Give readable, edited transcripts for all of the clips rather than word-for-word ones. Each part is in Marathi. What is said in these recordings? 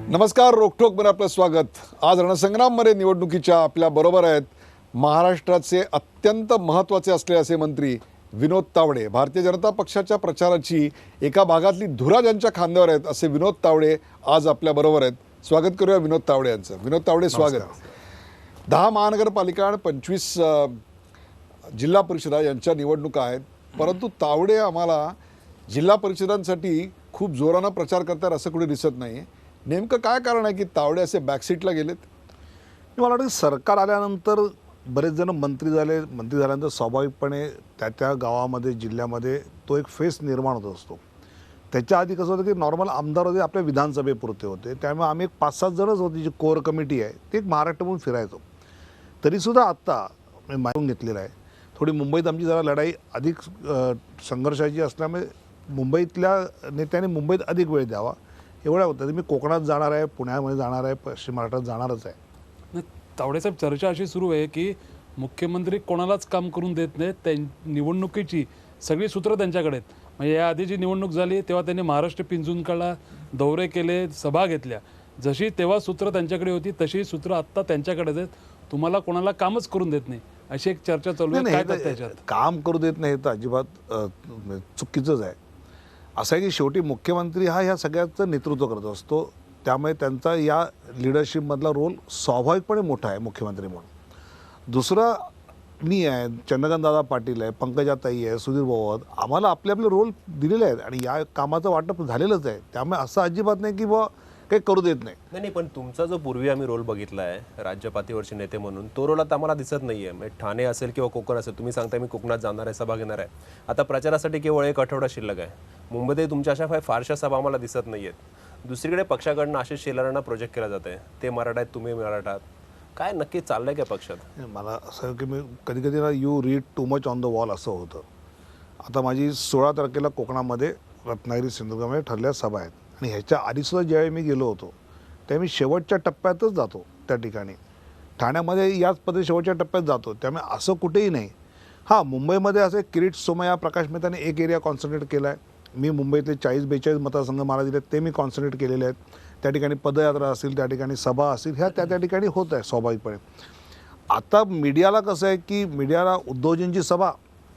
नमस्कार, रोखोकमध्ये आपलं स्वागत। आज रणसंग्राममध्ये निवडणुकीच्या आपल्या बरोबर आहेत महाराष्ट्राचे अत्यंत महत्त्वाचे असलेले असे मंत्री विनोद तावडे। भारतीय जनता पक्षाच्या प्रचाराची एका भागातली धुरा ज्यांच्या खांद्यावर आहेत असे विनोद तावडे आज आपल्या बरोबर आहेत। स्वागत करूया विनोद तावडे यांचं। विनोद तावडे, स्वागत। 10 महानगरपालिका आणि 25 जिल्हा परिषदा यांच्या निवडणुका आहेत, परंतु तावडे आम्हाला जिल्हा परिषदांसाठी खूप जोरानं प्रचार करतात असं कुठे दिसत नाही। नेमकं काय कारण आहे की तावडे असे बॅकसीटला गेलेत? मला वाटतं सरकार आल्यानंतर बरेच जण मंत्री झाल्यानंतर स्वाभाविकपणे त्या गावामध्ये जिल्ह्यामध्ये तो एक फेस निर्माण होत असतो। त्याच्या आधी कसं होतं की नॉर्मल आमदार होते, आपल्या विधानसभेपुरते होते, त्यामुळे आम्ही एक 5-7 जणच होती जी कोर कमिटी आहे ती एक महाराष्ट्रातून फिरायचो। तरीसुद्धा आत्ता मी मागून घेतलेलं आहे, थोडी मुंबईत आमची जरा लढाई अधिक संघर्षाची असल्यामुळे मुंबईतल्या नेत्यांनी मुंबईत अधिक वेळ द्यावा एवढ्या होतं। मी कोकणात जाणार आहे, पुण्यामध्ये जाणार आहे, पश्चिम महाराष्ट्रात जाणारच आहे। तावडे साहेब, चर्चा अशी सुरू आहे की मुख्यमंत्री कोणालाच काम करून देत नाहीत, त्या निवडणुकीची सगळी सूत्र त्यांच्याकडे आहेत। म्हणजे या आधी जी निवडणूक झाली तेव्हा त्यांनी महाराष्ट्र पिंजून काढला, दौरे केले, सभा घेतल्या, जशी तेव्हा सूत्र त्यांच्याकडे होती तशी सूत्र आत्ता त्यांच्याकडेच आहेत। तुम्हाला कोणाला कामच करून देत नाही अशी एक चर्चा चालू आहे। काय त्याच्यात काम करू देत नाही तर अजिबात चुकीचंच आहे। असं आहे की शेवटी मुख्यमंत्री हा ह्या सगळ्याचं नेतृत्व करत असतो, त्यामुळे त्यांचा या लिडरशिपमधला रोल स्वाभाविकपणे मोठा आहे मुख्यमंत्री म्हणून। दुसरा मी आहे, चंद्रकांत दादा पाटील आहे, पंकजाताई आहे, सुधीर भाऊ आहेत, आम्हाला आपले आपले रोल दिलेले आहेत आणि या कामाचं वाटप झालेलंच आहे। त्यामुळे असं अजिबात नाही की बुवा काही करू देत नाही। पण तुमचा जो पूर्वी आम्ही रोल बघितला आहे राज्यपातीवरचे नेते म्हणून, तो रोल आता आम्हाला दिसत नाही आहे। म्हणजे ठाणे असेल किंवा कोकण असेल, तुम्ही सांगताय मी कोकणात जाणार आहे, सभा घेणार आहे, आता प्रचारासाठी केवळ 1 आठवडा शिल्लक आहे। मुंबईतही तुमच्या अशा फारशा सभा आम्हाला दिसत नाही आहेत। दुसरीकडे पक्षाकडनं आशिष शेलारांना प्रोजेक्ट केला जात आहे, ते मराठा आहेत, तुम्ही मराठा आहात, काय नक्की चाललंय काय पक्षात? मला असं की मी कधी कधी ना you read too much on the wall असं होतं। आता माझी 16 तारखेला कोकणामध्ये रत्नागिरी सिंधुदुर्गमध्ये ठरल्या सभा आहेत आणि ह्याच्या आधीसुद्धा ज्यावेळी मी गेलो होतो त्यावेळी मी शेवटच्या टप्प्यातच जातो त्या ठिकाणी, ठाण्यामध्ये याच पद्धती शेवटच्या टप्प्यात जातो, त्यामुळे असं कुठेही नाही। हां, मुंबईमध्ये असे किरीट सोमय्या, प्रकाश मेहताने एक एरिया कॉन्सन्ट्रेट केला आहे। मी मुंबईतले 40-42 मतदारसंघ मला दिले, ते मी कॉन्सन्ट्रेट केलेले आहेत। त्या ठिकाणी पदयात्रा असेल, त्या ठिकाणी सभा असेल, ह्या त्या ठिकाणी होत आहे स्वाभाविकपणे। आता मीडियाला कसं आहे की मीडियाला उद्धवजींची सभा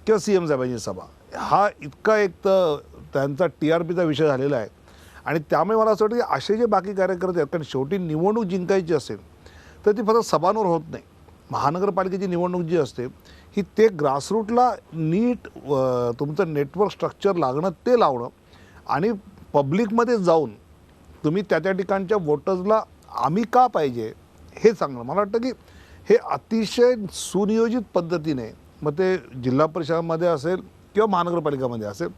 किंवा CM साहेबांची सभा हा इतका एक तर त्यांचा TRPचा विषय झालेला आहे आणि त्यामुळे मला असं वाटतं की असे जे बाकी कार्यकर्ते आहेत, कारण शेवटी निवडणूक जिंकायची असेल तर ती फक्त सभांवर होत नाही। महानगरपालिकेची निवडणूक जी असते ही ते ग्रासरूटला नीट तुमचं नेटवर्क स्ट्रक्चर लागणं, ते लावणं आणि पब्लिकमध्ये जाऊन तुम्ही त्या ठिकाणच्या वोटर्सला आम्ही का पाहिजे हे सांगणं। मला वाटतं की हे अतिशय सुनियोजित पद्धतीने, मग ते जिल्हा परिषदामध्ये असेल किंवा महानगरपालिकामध्ये असेल,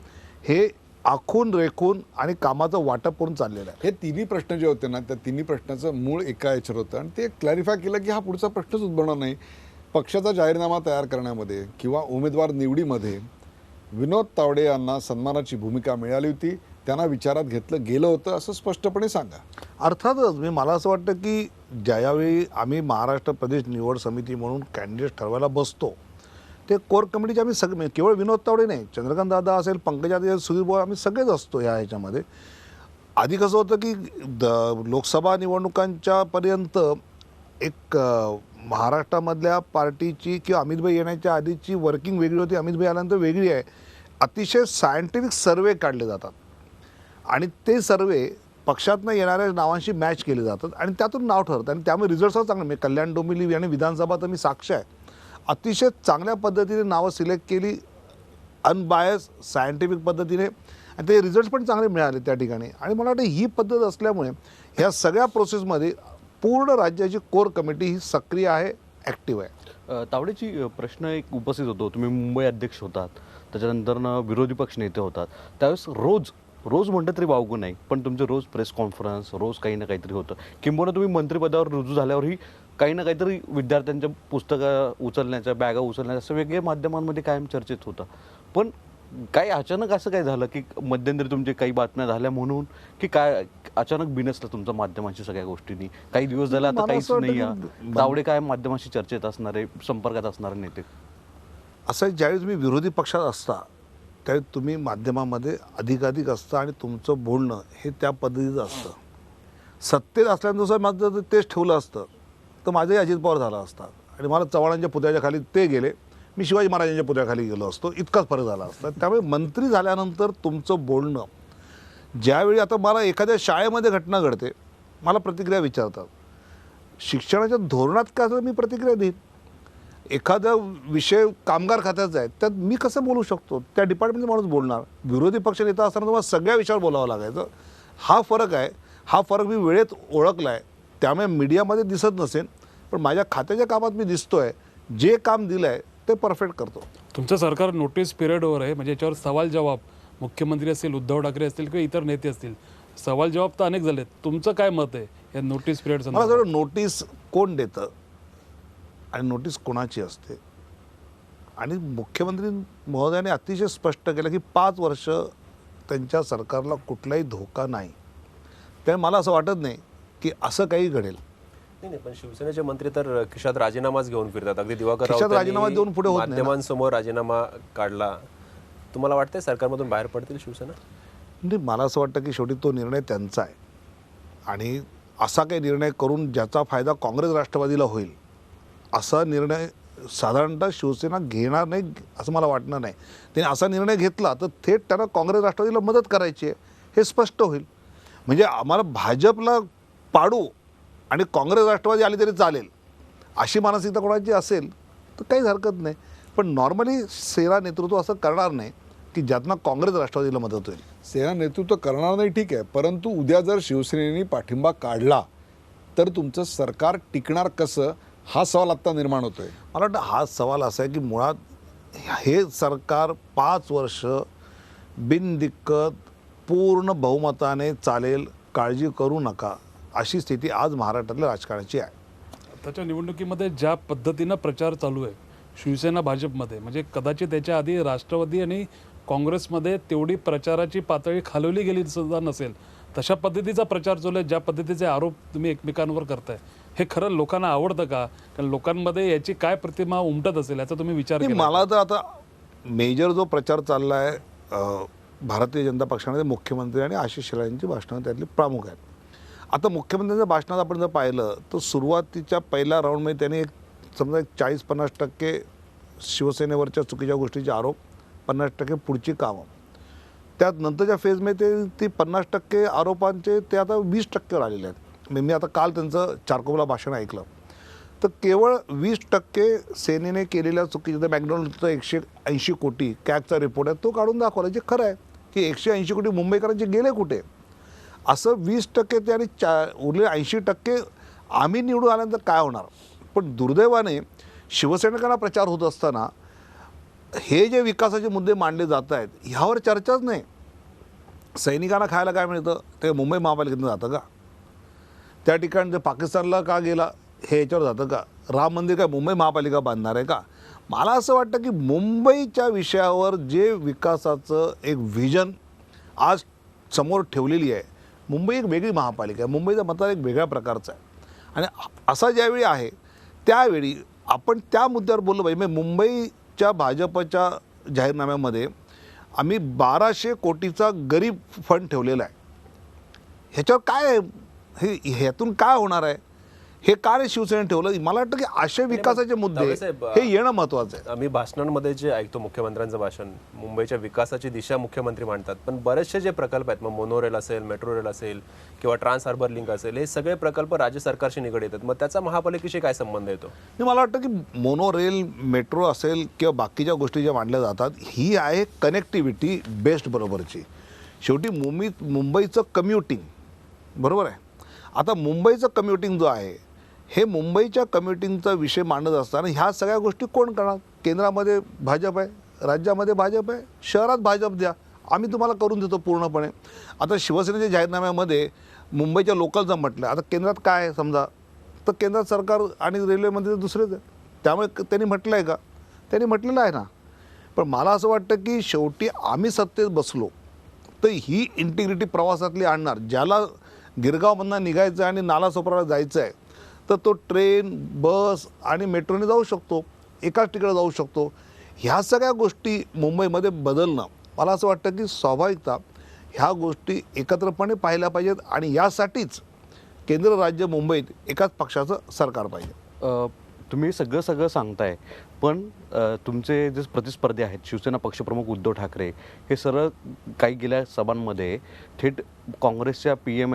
हे आखून रेखून आणि कामाचं वाटप करून चाललेलं आहे। हे तिन्ही प्रश्न जे होते ना, त्या तिन्ही प्रश्नाचं मूळ एका याच्यावर होतं आणि ते क्लॅरिफाय केलं की हा पुढचा प्रश्नच उद्भवणार नाही। पक्षाचा जाहीरनामा तयार करण्यामध्ये किंवा उमेदवार निवडीमध्ये विनोद तावडे यांना सन्मानाची भूमिका मिळाली होती, त्यांना विचारात घेतलं गेलं होतं असं स्पष्टपणे सांगा। अर्थातच मला असं वाटतं की ज्यावेळी आम्ही महाराष्ट्र प्रदेश निवड समिती म्हणून कॅन्डिडेट ठरवायला बसतो, ते कोर कमिटीचे आम्ही सगळे, केवळ विनोद तावडे नाही, चंद्रकांत दादा असेल, पंकजाताई असेल, सुधीर भाऊ, आम्ही सगळेच असतो ह्याच्यामध्ये। आधी कसं होतं की लोकसभा निवडणुकांच्या पर्यंत एक महाराष्ट्रामधल्या पार्टीची किंवा अमितभाई येण्याच्या आधीची वर्किंग वेगळी होती, अमितभाई आल्यानंतर वेगळी आहे। अतिशय सायंटिफिक सर्वे काढले जातात आणि ते सर्वे पक्षातनं येणाऱ्या नावांशी मॅच केले जातात आणि त्यातून नाव ठरतं आणि त्यामुळे रिझल्टसुद्धा चांगले, म्हणजे कल्याण डोंबिवली आणि विधानसभा तर मी साक्ष आहे, अतिशय चांगल्या पद्धतीने नावं सिलेक्ट केली, अनबायस सायंटिफिक पद्धतीने, आणि ते रिझल्ट पण चांगले मिळाले त्या ठिकाणी। आणि मला वाटतं ही पद्धत असल्यामुळे ह्या सगळ्या प्रोसेसमध्ये पूर्ण राज्याची कोर कमिटी ही सक्रिय आहे, ॲक्टिव्ह आहे। तावडेची प्रश्न एक उपस्थित होतो, तुम्ही मुंबई अध्यक्ष होतात, त्याच्यानंतर विरोधी पक्ष नेते होतात, त्यावेळेस रोज म्हटलं तरी वावगं नाही, पण तुमचं रोज प्रेस कॉन्फरन्स, रोज काही ना काहीतरी होतं, किंबहुना तुम्ही मंत्रिपदावर रुजू झाल्यावरही काही ना काहीतरी विद्यार्थ्यांच्या पुस्तकं उचलण्याच्या, बॅगा उचलण्याच्या, असं वेगळ्या माध्यमांमध्ये कायम चर्चेत होतं। पण काय अचानक असं काय झालं की मध्यंतरी तुमचे काही बातम्या झाल्या म्हणून, की काय अचानक बिनसलं तुमचं माध्यमांशी सगळ्या गोष्टींनी? काही दिवस झाले आता काहीच नाही, तावडे काय माध्यमांशी चर्चेत असणारे, संपर्कात असणारे नेते? असं ज्यावेळेस मी विरोधी पक्षात असता त्यावेळी तुम्ही माध्यमामध्ये अधिकाधिक असता आणि तुमचं बोलणं हे त्या पद्धतीचं असतं। सत्तेत असल्यानंतर माझं जर तेच ठेवलं असतं तर माझंही अजित पवार झाला असता आणि मला चव्हाणांच्या पुतळ्याच्या खाली ते गेले, मी शिवाजी महाराजांच्या पुतळ्याखाली गेलो असतो, इतकाच फरक झाला असता. त्यामुळे मंत्री झाल्यानंतर तुमचं बोलणं, ज्यावेळी आता मला एखाद्या शाळेमध्ये घटना घडते, मला प्रतिक्रिया विचारतात, शिक्षणाच्या धोरणात काय असं मी प्रतिक्रिया देईन. एखादा विषय कामगार खात्याचा आहे त्यात मी कसं बोलू शकतो, त्या डिपार्टमेंटचा माणूस बोलणार. विरोधी पक्ष नेता असताना तुम्हाला सगळ्या विषयावर बोलावं लागायचं. हा फरक आहे. हा फरक मी वेळेत ओळखला आहे. त्यामुळे मीडियामध्ये दिसत नसेल पण माझ्या खात्याच्या कामात मी दिसतो आहे. जे काम दिलं आहे ते परफेक्ट करतो. तुमचं सरकार नोटीस पिरियडवर आहे, म्हणजे याच्यावर सवाल जवाब मुख्यमंत्री असतील, उद्धव ठाकरे असतील किंवा इतर नेते असतील, सवाल जवाब तर अनेक झालेत. तुमचं काय मत आहे या नोटीस पिरियड मला जर नोटीस कोण देतं आणि नोटीस कोणाची असते, आणि मुख्यमंत्री महोदयाने अतिशय स्पष्ट केलं की 5 वर्ष त्यांच्या सरकारला कुठलाही धोका नाही. त्यामुळे मला असं वाटत नाही की असं काही घडेल. नाही, पण शिवसेनेचे मंत्री तर खिशात राजीनामाच घेऊन फिरतात. अगदी दिवाकर खिशात राऊतांनी राजीनामा देऊन पुढे होत नाही ना. माध्यमांसमोर राजीनामा काढला. तुम्हाला वाटतंय सरकारमधून बाहेर पडतील शिवसेना? म्हणजे मला असं वाटतं की शेवटी तो निर्णय त्यांचा आहे आणि असा काही निर्णय करून ज्याचा फायदा काँग्रेस राष्ट्रवादीला होईल असा निर्णय साधारणतः शिवसेना घेणार नाही असं मला वाटणार नाही. त्याने असा निर्णय घेतला तर थेट त्यांना काँग्रेस राष्ट्रवादीला मदत करायची आहे हे स्पष्ट होईल. म्हणजे आम्हाला भाजपला पाडू आणि काँग्रेस राष्ट्रवादी आली तरी चालेल अशी मानसिकता कोणाची असेल तर काहीच हरकत नाही. पण नॉर्मली सेना नेतृत्व असं करणार नाही की ज्यातनं काँग्रेस राष्ट्रवादीला मदत होईल. सेना नेतृत्व करणार नाही ठीक आहे, परंतु उद्या जर शिवसेनेने पाठिंबा काढला तर तुमचं सरकार टिकणार कसं हा सवाल आत्ता निर्माण होतोय. मला वाटतं हा सवाल असा आहे की मुळात हे सरकार 5 वर्ष बिनदिक्कत पूर्ण बहुमताने चालेल, काळजी करू नका अशी स्थिती आज महाराष्ट्रातल्या राजकारणाची आहे. आताच्या निवडणुकीमध्ये ज्या पद्धतीनं प्रचार चालू आहे शिवसेना भाजपमध्ये, म्हणजे कदाचित त्याच्या आधी राष्ट्रवादी आणि काँग्रेसमध्ये तेवढी प्रचाराची पातळी खालवली गेली सुद्धा नसेल, तशा पद्धतीचा प्रचार चालू आहे. ज्या पद्धतीचे आरोप तुम्ही एकमेकांवर करताय हे खरं लोकांना आवडतं का? कारण लोकांमध्ये याची काय प्रतिमा उमटत असेल याचा तुम्ही विचार नाही, केला? मला तर आता मेजर जो प्रचार चालला आहे भारतीय जनता पक्षामध्ये मुख्यमंत्री आणि आशिष शेलार यांची भाषणं त्यातली प्रमुख आहेत. आता मुख्यमंत्र्यांच्या भाषणात आपण जर पाहिलं तर सुरुवातीच्या पहिल्या राऊंडमध्ये त्यांनी समजा 40-50% शिवसेनेवरच्या चुकीच्या गोष्टीचे आरोप, 50% पुढची कामं. त्यात नंतरच्या फेजमध्ये ती 50% आरोपांचे ते आता 20%वर आलेले आहेत. मी आता काल त्यांचं चारकोपला भाषण ऐकलं तर केवळ 20% सेनेने केलेल्या चुकीच्या, मॅकडॉनल्डचं 180 कोटी कॅगचा रिपोर्ट आहे तो काढून दाखवला, जे खरं आहे की 180 कोटी मुंबईकरांचे गेले कुठे, असं 20% ते आणि उरलेले 80% आम्ही निवडून आल्यानंतर काय होणार. पण दुर्दैवाने शिवसैनिकांना प्रचार होत असताना हे जे विकासाचे मुद्दे मांडले जात आहेत ह्यावर चर्चाच नाही. सैनिकांना खायला काय मिळतं ते मुंबई महापालिकेतून जातं का? त्या ठिकाणी ते पाकिस्तानला का गेला हे याच्यावर जातं का? राम मंदिर काय मुंबई महापालिका बांधणार आहे का? मला असं वाटतं की मुंबईच्या विषयावर जे विकासाचं एक व्हिजन आज समोर ठेवलेली आहे, मुंबई एक वेगळी महापालिका आहे, मुंबईचा मतदार एक वेगळ्या प्रकारचा आहे आणि असा ज्यावेळी आहे त्यावेळी आपण त्या मुद्द्यावर बोललो पाहिजे. म्हणजे मुंबईच्या भाजपच्या जाहीरनाम्यामध्ये आम्ही 1200 कोटीचा गरीब फंड ठेवलेला आहे. ह्याच्यावर काय आहे, हे ह्यातून काय होणार आहे, हे का रे शिवसेनेने ठेवलं? मला वाटतं की असे विकासाचे मुद्दे हे येणं महत्त्वाचं आहे. आम्ही भाषणांमध्ये जे ऐकतो मुख्यमंत्र्यांचं भाषण, मुंबईच्या विकासाची दिशा मुख्यमंत्री मांडतात, पण बरेचसे जे प्रकल्प आहेत, मग मोनोरेल असेल, मेट्रो रेल असेल किंवा ट्रान्स हार्बर लिंक असेल, हे सगळे प्रकल्प राज्य सरकारशी निगडीत आहेत. मग त्याचा महापालिकेशी काय संबंध येतो? मला वाटतं की मोनोरेल, मेट्रो असेल किंवा बाकीच्या गोष्टी ज्या मांडल्या जातात ही आहे कनेक्टिव्हिटी बेस्ड बरोबरची. शेवटी मुंबईचं कम्युटिंग बरोबर आहे. आता मुंबईचं कम्युटिंग जो आहे हे मुंबईच्या कम्युटिंगचा विषय मांडत असताना ह्या सगळ्या गोष्टी कोण करणार? केंद्रामध्ये भाजप आहे, राज्यामध्ये भाजप आहे, शहरात भाजप द्या, आम्ही तुम्हाला करून देतो पूर्णपणे. आता शिवसेनेच्या जाहीरनाम्यामध्ये मुंबईच्या लोकलचं म्हटलं, आता केंद्रात काय आहे समजा तर केंद्रात सरकार आणि रेल्वेमध्ये दुसरेच आहे. त्यामुळे त्यांनी म्हटलं आहे का? त्यांनी म्हटलेलं आहे ना. पण मला असं वाटतं की शेवटी आम्ही सत्तेत बसलो तर ही इंटिग्रिटी प्रवासातली आणणार. ज्याला गिरगावमधनं निघायचं आणि नालासोपाराला जायचं आहे तर तो ट्रेन, बस आणि मेट्रोने जाऊ शकतो, एकाच ठिकाणी जाऊ शकतो. ह्या सगळ्या गोष्टी मुंबईमध्ये बदलणं मला असं वाटतं की स्वाभाविकता ह्या गोष्टी एकत्रपणे पाहिल्या पाहिजेत आणि यासाठीच केंद्र राज्य मुंबईत एकाच पक्षाचं सरकार पाहिजे. तुम्ही सगळं सांगताय, पण तुमचे जे प्रतिस्पर्धी आहेत शिवसेना पक्षप्रमुख उद्धव ठाकरे हे सरळ काही गेल्या सभांमध्ये थेट काँग्रेसच्या PM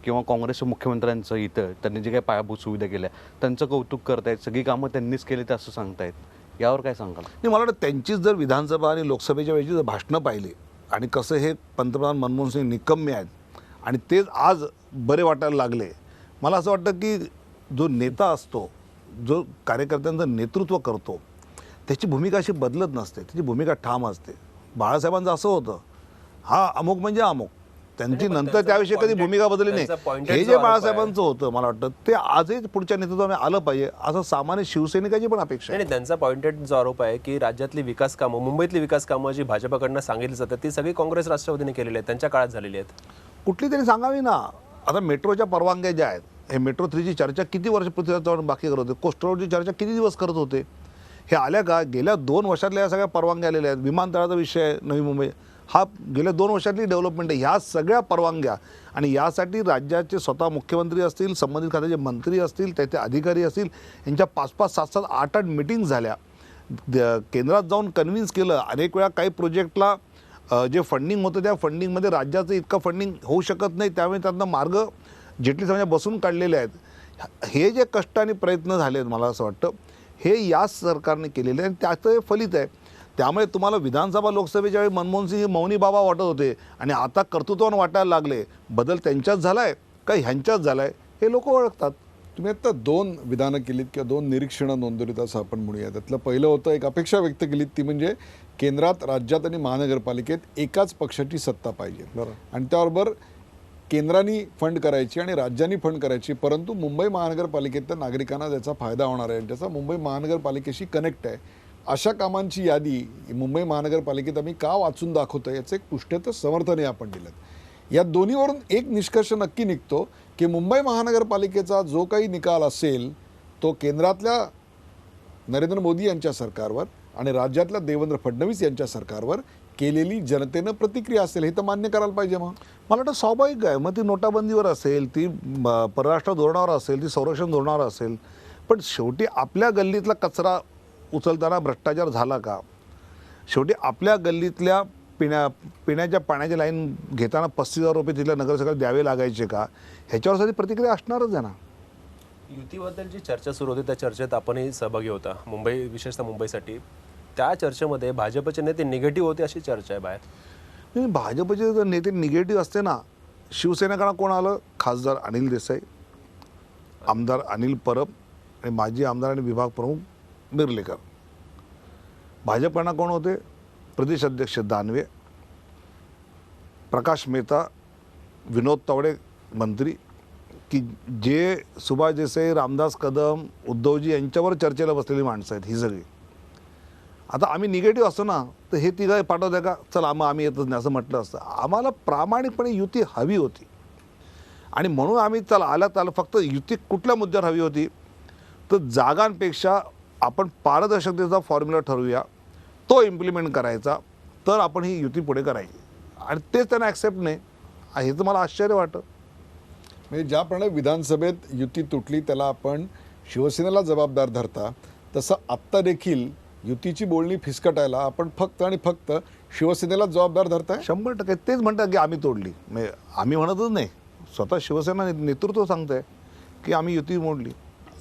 किंवा काँग्रेसच्या मुख्यमंत्र्यांचं इथं त्यांनी जे काही पायाभूत सुविधा केल्या त्यांचं कौतुक करतायत, सगळी कामं त्यांनीच केली ते असं सांगतायत. यावर काय सांगाल? नाही, मला वाटतं त्यांचीच जर विधानसभा आणि लोकसभेच्या वेळची जर भाषणं पाहिली आणि कसं हे पंतप्रधान मनमोहन सिंग निकम्मे आहेत आणि तेच आज बरे वाटायला लागले, मला असं वाटतं की जो नेता असतो, जो कार्यकर्त्यांचं नेतृत्व करतो, त्याची भूमिका अशी बदलत नसते, त्याची भूमिका ठाम असते. बाळासाहेबांचं असं होतं, हा अमुक म्हणजे अमुक, त्यांची नंतर त्याविषयी कधी भूमिका बदलली नाही. हे जे बाळासाहेबांचं होतं मला वाटतं ते आजही पुढच्या नेतृत्वाने आलं पाहिजे असं सामान्य शिवसैनिकाची पण अपेक्षा आहे. नाही, त्यांचा पॉइंटेड जो आरोप आहे की राज्यातली विकास कामं, मुंबईतली विकास कामं जी भाजपकडनं सांगितली जातात ती सगळी काँग्रेस राष्ट्रवादीने केलेली आहेत, त्यांच्या काळात झालेली आहेत. कुठली तरी सांगावी ना. आता मेट्रोच्या परवानग्या ज्या आहेत, हे मेट्रो 3ची चर्चा किती वर्ष पृथ्वीराज चव्हाण बाकी करत होते, कोस्टल रोडची चर्चा किती दिवस करत होते, हे आल्या का? गेल्या 2 वर्षातल्या या सगळ्या परवानग्या आलेल्या आहेत. विमानतळाचा विषय आहे नवी मुंबई, हा गेल्या 2 वर्षातली डेव्हलपमेंट आहे. ह्या सगळ्या परवानग्या आणि यासाठी राज्याचे स्वतः मुख्यमंत्री असतील, संबंधित खात्याचे मंत्री असतील, त्याचे अधिकारी असतील, यांच्या 5-5, 7-7, 8-8 मिटिंग झाल्या. केंद्रात जाऊन कन्व्हिन्स केलं. अनेक वेळा काही प्रोजेक्टला जे फंडिंग होतं त्या फंडिंगमध्ये राज्याचं इतकं फंडिंग होऊ शकत नाही, त्यामुळे त्यांना मार्ग जेटली समजा बसून काढलेले आहेत. हे जे कष्ट आणि प्रयत्न झाले आहेत मला असं वाटतं हे याच सरकारने केलेले आहे आणि त्याचं हे फलित आहे. त्यामुळे तुम्हाला विधानसभा लोकसभेच्या वेळी मनमोहन सिंग हे मौनी बाबा वाटत होते आणि आता कर्तृत्वान वाटायला लागले. बदल त्यांच्याच झाला आहे का ह्यांच्याच झाला आहे हे लोक ओळखतात. तुम्ही आता 2 विधानं केलीत किंवा 2 निरीक्षणं नोंदवलीत असं आपण म्हणूया. त्यातलं पहिलं होतं, एक अपेक्षा व्यक्त केलीत ती म्हणजे केंद्रात, राज्यात आणि महानगरपालिकेत एकाच पक्षाची सत्ता पाहिजे. बरं. आणि त्याबरोबर केंद्राने फंड करायची आणि राज्यांनी फंड करायची, परंतु मुंबई महानगरपालिकेतल्या नागरिकांना त्याचा फायदा होणार आहे आणि त्याचा मुंबई महानगरपालिकेशी कनेक्ट आहे. अशा कामांची यादी मुंबई महानगरपालिकेत आम्ही का वाचून दाखवतो याचं एक पुष्टीचं समर्थनही आपण दिलं. या दोन्हीवरून एक निष्कर्ष नक्की निघतो की मुंबई महानगरपालिकेचा जो काही निकाल असेल तो केंद्रातल्या नरेंद्र मोदी यांच्या सरकारवर आणि राज्यातल्या देवेंद्र फडणवीस यांच्या सरकारवर केलेली जनतेनं प्रतिक्रिया असेल, हे तर मान्य करायला पाहिजे. मग मला वाटतं स्वाभाविक आहे. मग ती नोटाबंदीवर असेल, ती परराष्ट्र धोरणावर असेल, ती संरक्षण धोरणावर असेल, पण शेवटी आपल्या गल्लीतला कचरा उचलताना भ्रष्टाचार झाला का? शेवटी आपल्या गल्लीतल्या पिण्याच्या पाण्याची लाईन घेताना 35,000 रुपये तिथल्या नगरसेवकाला द्यावे लागायचे का? ह्याच्यावर साधी प्रतिक्रिया असणारच आहे ना. युतीबद्दल जी चर्चा सुरू होती त्या चर्चेत आपणही सहभागी होता, मुंबई, विशेषतः मुंबईसाठी. त्या चर्चेमध्ये भाजपचे नेते निगेटिव्ह होते अशी चर्चा आहे बाहेर. नाही, भाजपचे जर नेते निगेटिव्ह असते ना, शिवसेनेकडं कोण आलं? खासदार अनिल देसाई, आमदार अनिल परब आणि माजी आमदार आणि विभाग प्रमुख मिर्लेकर. भाजपकडनं कोण होते? प्रदेश अध्यक्ष दानवे, प्रकाश मेहता, विनोद तावडे मंत्री, की जे सुभाष देसाई, रामदास कदम, उद्धवजी यांच्यावर चर्चेला बसलेली माणसं आहेत ही सगळी. आता आम्ही निगेटिव्ह असतो ना तर हे तिघं पाठवतं का? चला आम्ही येतच नाही असं म्हटलं असतं. आम्हाला प्रामाणिकपणे युती हवी होती आणि म्हणून आम्ही चला आल्यात आलं. फक्त युती कुठल्या मुद्द्यावर हवी होती तर जागांपेक्षा आपण पारदर्शकतेचा फॉर्म्युला ठरवूया, तो इम्प्लिमेंट करायचा, तर आपण ही युती पुढे करायची. आणि तेच त्यांना ॲक्सेप्ट नाही, हे तर मला आश्चर्य वाटतं. म्हणजे ज्याप्रमाणे विधानसभेत युती तुटली त्याला आपण शिवसेनेला जबाबदार धरता, तसं आत्ता देखील युतीची बोलणी फिसकटायला आपण फक्त आणि फक्त शिवसेनेला जबाबदार धरताय. 100% तेच म्हणतात की आम्ही तोडली. म्हणजे आम्ही म्हणतच नाही, स्वतः शिवसेना नेतृत्व सांगतंय की आम्ही युती मोडली,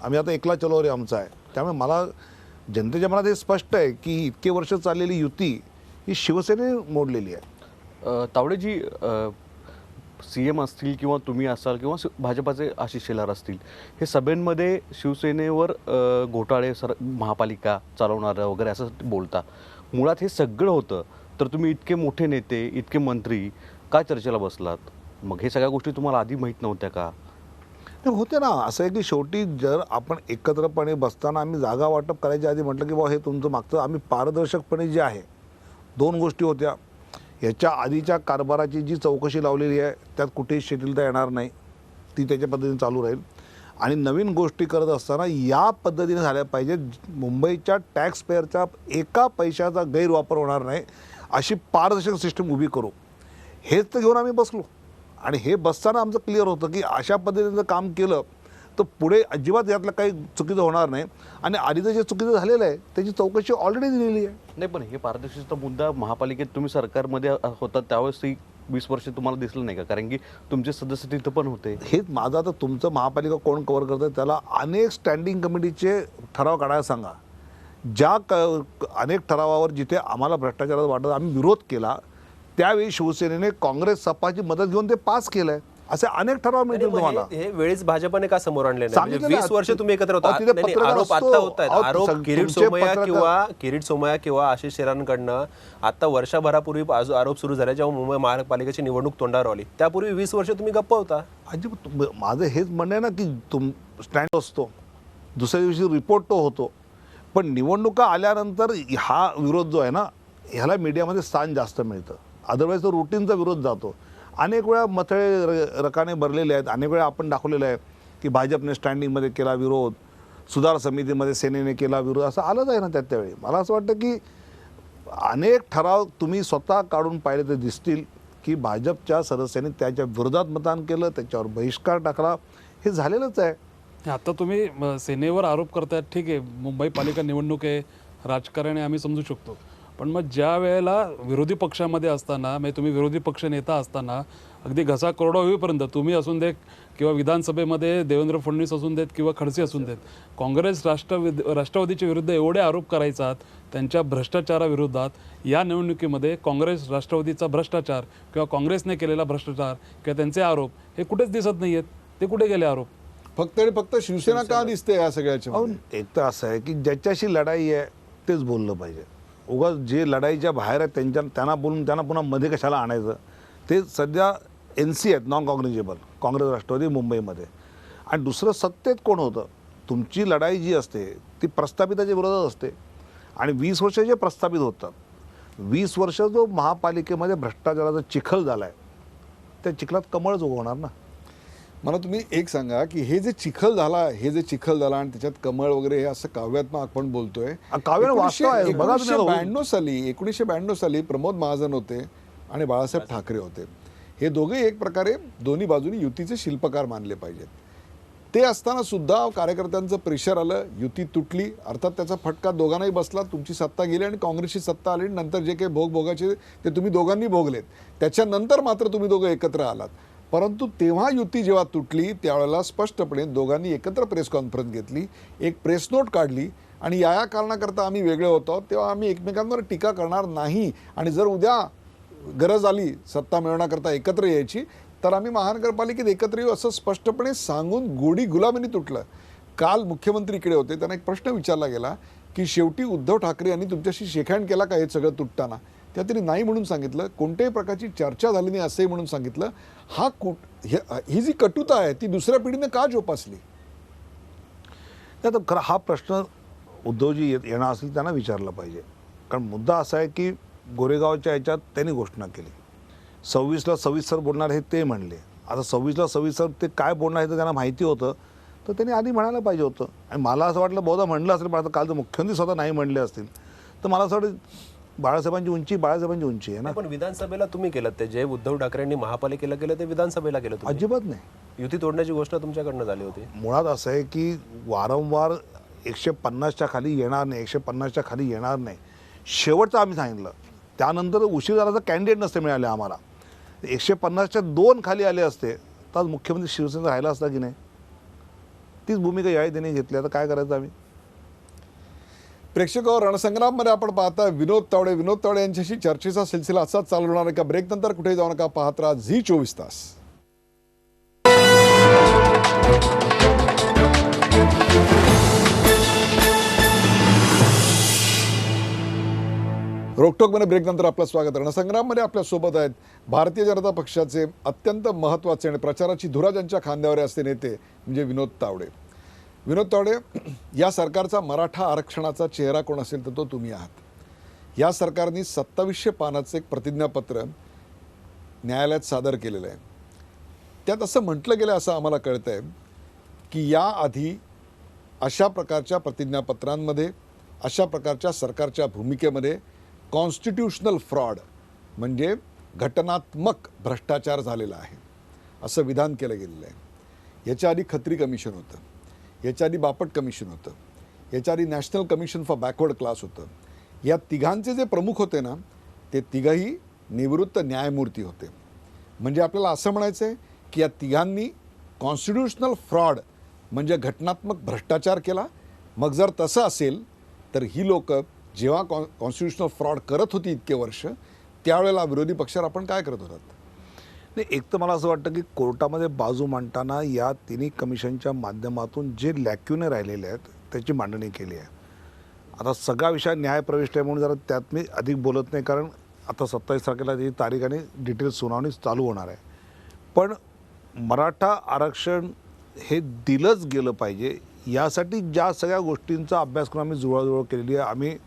आम्ही आता एकला चलो रे आमचा आहे. त्यामुळे मला जनतेच्या मनात हे स्पष्ट आहे की इतके वर्ष चाललेली युती ही शिवसेने मोडलेली आहे. तावडेजी, CM असतील किंवा तुम्ही असाल किंवा भाजपाचे आशिष शेलार असतील, हे सभेंमध्ये शिवसेनेवर घोटाळे महापालिका चालवणारं वगैरे असं बोलता. मुळात हे सगळं होतं तर तुम्ही इतके मोठे नेते, इतके मंत्री काय चर्चेला बसलात? मग हे सगळ्या गोष्टी तुम्हाला आधी माहीत नव्हत्या का? होते ना. असं आहे की शेवटी जर आपण एकत्रपणे बसताना आम्ही जागा वाटप करायच्या आधी म्हटलं की बाबा हे तुमचं मागचं आम्ही पारदर्शकपणे जे आहे 2 गोष्टी होत्या. याच्या आधीच्या कारभाराची जी चौकशी लावलेली आहे त्यात कुठेही शिथिलता येणार नाही, ती त्याच्या पद्धतीने चालू राहील. आणि नवीन गोष्टी करत असताना या पद्धतीने झाल्या पाहिजे, मुंबईच्या टॅक्स पेअरच्या एका पैशाचा गैरवापर होणार नाही अशी पारदर्शक सिस्टम उभी करू, हेच तर घेऊन आम्ही बसलो. आणि हे बसताना आमचं क्लिअर होतं की अशा पद्धतीनं काम केलं तर पुढे अजिबात यातलं काही चुकीचं होणार नाही. आणि आधीचं जे चुकीचं झालेलं आहे त्याची चौकशी ऑलरेडी दिलेली आहे. नाही, पण हे पारदर्शकता मुद्दा महापालिकेत तुम्ही सरकारमध्ये होता त्यावेळेस ही 20 वर्ष तुम्हाला दिसलं नाही का? कारण की तुमचे सदस्य तिथं पण होते. हेच माझं आता तुमचं महापालिका कोण कव्हर करतं त्याला अनेक स्टँडिंग कमिटीचे ठराव काढायला सांगा. ज्या अनेक ठरावावर जिथे आम्हाला भ्रष्टाचाराचा वाटत आम्ही विरोध केला त्यावेळी शिवसेनेने काँग्रेस सपाची मदत घेऊन ते पास केलंय. असे अनेक ठराव मिळतील तुम्हाला. हे वेळेस भाजपने का समोर आणले नाही? सांगितलं म्हणजे ना, 20 वर्ष तुम्ही एकत्र होता. अहो, तिथे नाही, नाही, पत्रकार आरोप असतो. आता होत आहेत. अहो, आरोप तुमचे किरीट सोमय्या किंवा आशिष शेलारांकडनं आता वर्षभरापूर्वी आरोप सुरू झाले जेव्हा मुंबई महानगरपालिकेची निवडणूक तोंडावर आली. त्यापूर्वी 20 वर्ष तुम्ही गप्प होता. अजिबात माझं हेच म्हणणं आहे ना की स्टँड असतो, दुसऱ्या दिवशी रिपोर्ट तो होतो, पण निवडणुका आल्यानंतर हा विरोध जो आहे ना ह्याला मीडियामध्ये स्थान जास्त मिळतं. अदरवाईज तो रुटीनचा विरोध जातो. अनेक वेळा मथळे रकाने भरलेले आहेत. अनेक वेळा आपण दाखवलेलं आहे की भाजपने स्टँडिंगमध्ये केला विरोध, सुधार समितीमध्ये सेनेने केला विरोध, असं आलंच आहे ना त्यावेळी. मला असं वाटतं की अनेक ठराव तुम्ही स्वतः काढून पाहिले तर दिसतील की भाजपच्या सदस्यांनी त्याच्या विरोधात मतदान केलं, त्याच्यावर बहिष्कार टाकला. हे झालेलंच आहे. आता तुम्ही सेनेवर आरोप करतायत, ठीक आहे, मुंबई पालिका निवडणूक आहे, राजकारण आहे, आम्ही समजू शकतो. पण मग ज्या वेळेला विरोधी पक्षामध्ये असताना, म्हणजे तुम्ही विरोधी पक्ष नेता असताना अगदी घसा कोरडा होईपर्यंत तुम्ही असून देत किंवा विधानसभेमध्ये देवेंद्र फडणवीस असून देत किंवा खडसे असून देत, काँग्रेस राष्ट्रवादीच्या विरुद्ध एवढे आरोप करायचात त्यांच्या भ्रष्टाचाराविरोधात. या निवडणुकीमध्ये काँग्रेस राष्ट्रवादीचा भ्रष्टाचार किंवा काँग्रेसने केलेला भ्रष्टाचार किंवा त्यांचे आरोप हे कुठेच दिसत नाही आहेत. ते कुठे गेले आरोप? फक्त आणि फक्त शिवसेना का दिसते या सगळ्याच्या अहो, मध्ये? एक तर असं आहे की ज्याच्याशी लढाई आहे तेच बोललं पाहिजे. उगाच जे लढाईच्या बाहेर आहेत त्यांना बोलून त्यांना पुन्हा मध्ये कशाला आणायचं? ते सध्या NC आहेत, नॉन कॉग्निजेबल, काँग्रेस राष्ट्रवादी मुंबईमध्ये. आणि दुसरं सत्तेत कोण होतं? तुमची लढाई जी असते ती प्रस्थापिताच्या विरोधात असते. आणि 20 वर्ष जे प्रस्थापित होतात, 20 वर्ष जो महापालिकेमध्ये भ्रष्टाचाराचा चिखल झाला आहे त्या चिखलात कमळच उगवणार ना. मला तुम्ही एक सांगा की हे जे चिखल झाला आणि त्याच्यात कमळ वगैरे हे असं काव्यात्मक आपण बोलतोय. काव्यानं वास्तव आहे. बघा तुम्ही आता 1992 साली प्रमोद महाजन होते आणि बाळासाहेब ठाकरे होते. हे दोघे एक प्रकारे दोन्ही बाजूनी युतीचे शिल्पकार मानले पाहिजेत. ते असताना सुद्धा कार्यकर्त्यांचं प्रेशर आलं, युती तुटली. अर्थात त्याचा फटका दोघांनाही बसला. तुमची सत्ता गेली आणि काँग्रेसची सत्ता आली. नंतर जे काही भोगाचे ते तुम्ही दोघांनी भोगलेत. त्याच्यानंतर मात्र तुम्ही दोघं एकत्र आलात. परंतु तेव्हा युती जेव्हा तुटली त्यावेळेला स्पष्टपणे दोघांनी एकत्र प्रेस कॉन्फरन्स घेतली, एक प्रेस नोट काढली आणि या कारणाकरता आम्ही वेगळे होतो, तेव्हा आम्ही एकमेकांवर टीका करणार नाही. आणि जर उद्या गरज आली सत्ता मिळवण्याकरता एकत्र यायची तर आम्ही महानगरपालिकेत एकत्र येऊ असं स्पष्टपणे सांगून गोडी गुलामीने तुटलं. काल मुख्यमंत्री इकडे होते, त्यांना एक प्रश्न विचारला गेला की शेवटी उद्धव ठाकरे यांनी तुमच्याशी शेकहँड केला का हे सगळं तुटताना? त्या तरी नाही म्हणून सांगितलं. कोणत्याही प्रकारची चर्चा झाली नाही असंही म्हणून सांगितलं. ही जी कटुता आहे ती दुसऱ्या पिढीने का जोपासली? तर खरं हा प्रश्न उद्धवजी येणार असेल त्यांना विचारला पाहिजे. कारण मुद्दा असा आहे की गोरेगावच्या याच्यात त्यांनी घोषणा केली, 26ला सविस्तर बोलणार हे ते म्हणले. आता 26ला सविस्तर ते काय बोलणार हे तर त्यांना माहिती होतं, तर त्यांनी आधी म्हणायला पाहिजे होतं. आणि मला असं वाटलं बहुधा म्हणलं असेल, पण आता काल तर मुख्यमंत्री स्वतः नाही म्हणले असतील तर मला असं वाटतं बाळासाहेबांची उंची आहे ना. पण विधानसभेला तुम्ही केलं ते जे उद्धव ठाकरेंनी महापालिकेला केलं ते विधानसभेला केलं तुम्ही. अजिबात नाही. युती तोडण्याची घोषणा तुमच्याकडनं झाली होती. मुळात असं आहे की वारंवार 150च्या खाली येणार नाही, 150च्या खाली येणार नाही, शेवटचं आम्ही सांगितलं. त्यानंतर उशीर झाला तर कॅन्डिडेट नसते मिळाले आम्हाला. 150च्या 2 खाली आले असते तर आज मुख्यमंत्री शिवसेना राहिला असता की नाही. तीच भूमिका यावेळी त्यांनी घेतली. आता काय करायचं आम्ही? प्रेक्षक रणसंग्राममध्ये आपण पाहता विनोद तावडे यांच्याशी चर्चेचा सिलसिला असाच चालू होणार. एका ब्रेक नंतर कुठेही जाऊ नका, पाहत राहा झी 24 तास. रोकटोकमध्ये ब्रेक नंतर आपलं स्वागत. रणसंग्राममध्ये आपल्यासोबत आहेत भारतीय जनता पक्षाचे अत्यंत महत्त्वाचे आणि प्रचाराची धुरा ज्यांच्या खांद्यावर असते नेते म्हणजे विनोद तावडे. विनोद तावडे, या सरकारचा मराठा आरक्षणाचा चेहरा कोण असेल तर तो तुम्ही आहात. या सरकारने 2700 पानाचं एक प्रतिज्ञापत्र न्यायालयात सादर केलेलं आहे. त्यात असं म्हटलं गेलं असं आम्हाला कळतं आहे की याआधी अशा प्रकारच्या प्रतिज्ञापत्रांमध्ये, अशा प्रकारच्या सरकारच्या भूमिकेमध्ये कॉन्स्टिट्यूशनल फ्रॉड म्हणजे घटनात्मक भ्रष्टाचार झालेला आहे. असं विधान केलं गेलेलं आहे. याच्या आधी खत्री कमिशन होतं, याच्या आधी बापट कमिशन होतं, याच्या आधी national commission for backward class होतं. या तिघांचे जे प्रमुख होते ना, ते तिघही निवृत्त न्यायमूर्ती होते. म्हणजे आपल्याला असं म्हणायचं आहे की या तिघांनी कॉन्स्टिट्यूशनल फ्रॉड म्हणजे घटनात्मक भ्रष्टाचार केला. मग जर तसं असेल तर ही लोक जेव्हा कॉन्स्टिट्यूशनल फ्रॉड करत होती इतके वर्ष, त्यावेळेला विरोधी पक्षावर आपण काय करत होतात? नाही, एक तर मला असं वाटतं की कोर्टामध्ये बाजू मांडताना या तिन्ही कमिशनच्या माध्यमातून जे लॅक्युने राहिलेले आहेत त्याची मांडणी केली आहे. आता सगळा विषय न्यायप्रविष्ट आहे म्हणून जरा त्यात मी अधिक बोलत नाही, कारण आता 27 तारखेला त्याची तारीख आणि डिटेल सुनावणी चालू होणार आहे. पण मराठा आरक्षण हे दिलंच गेलं पाहिजे यासाठी ज्या सगळ्या गोष्टींचा अभ्यास करून आम्ही जुळवाजुळव केलेली आहे. आम्ही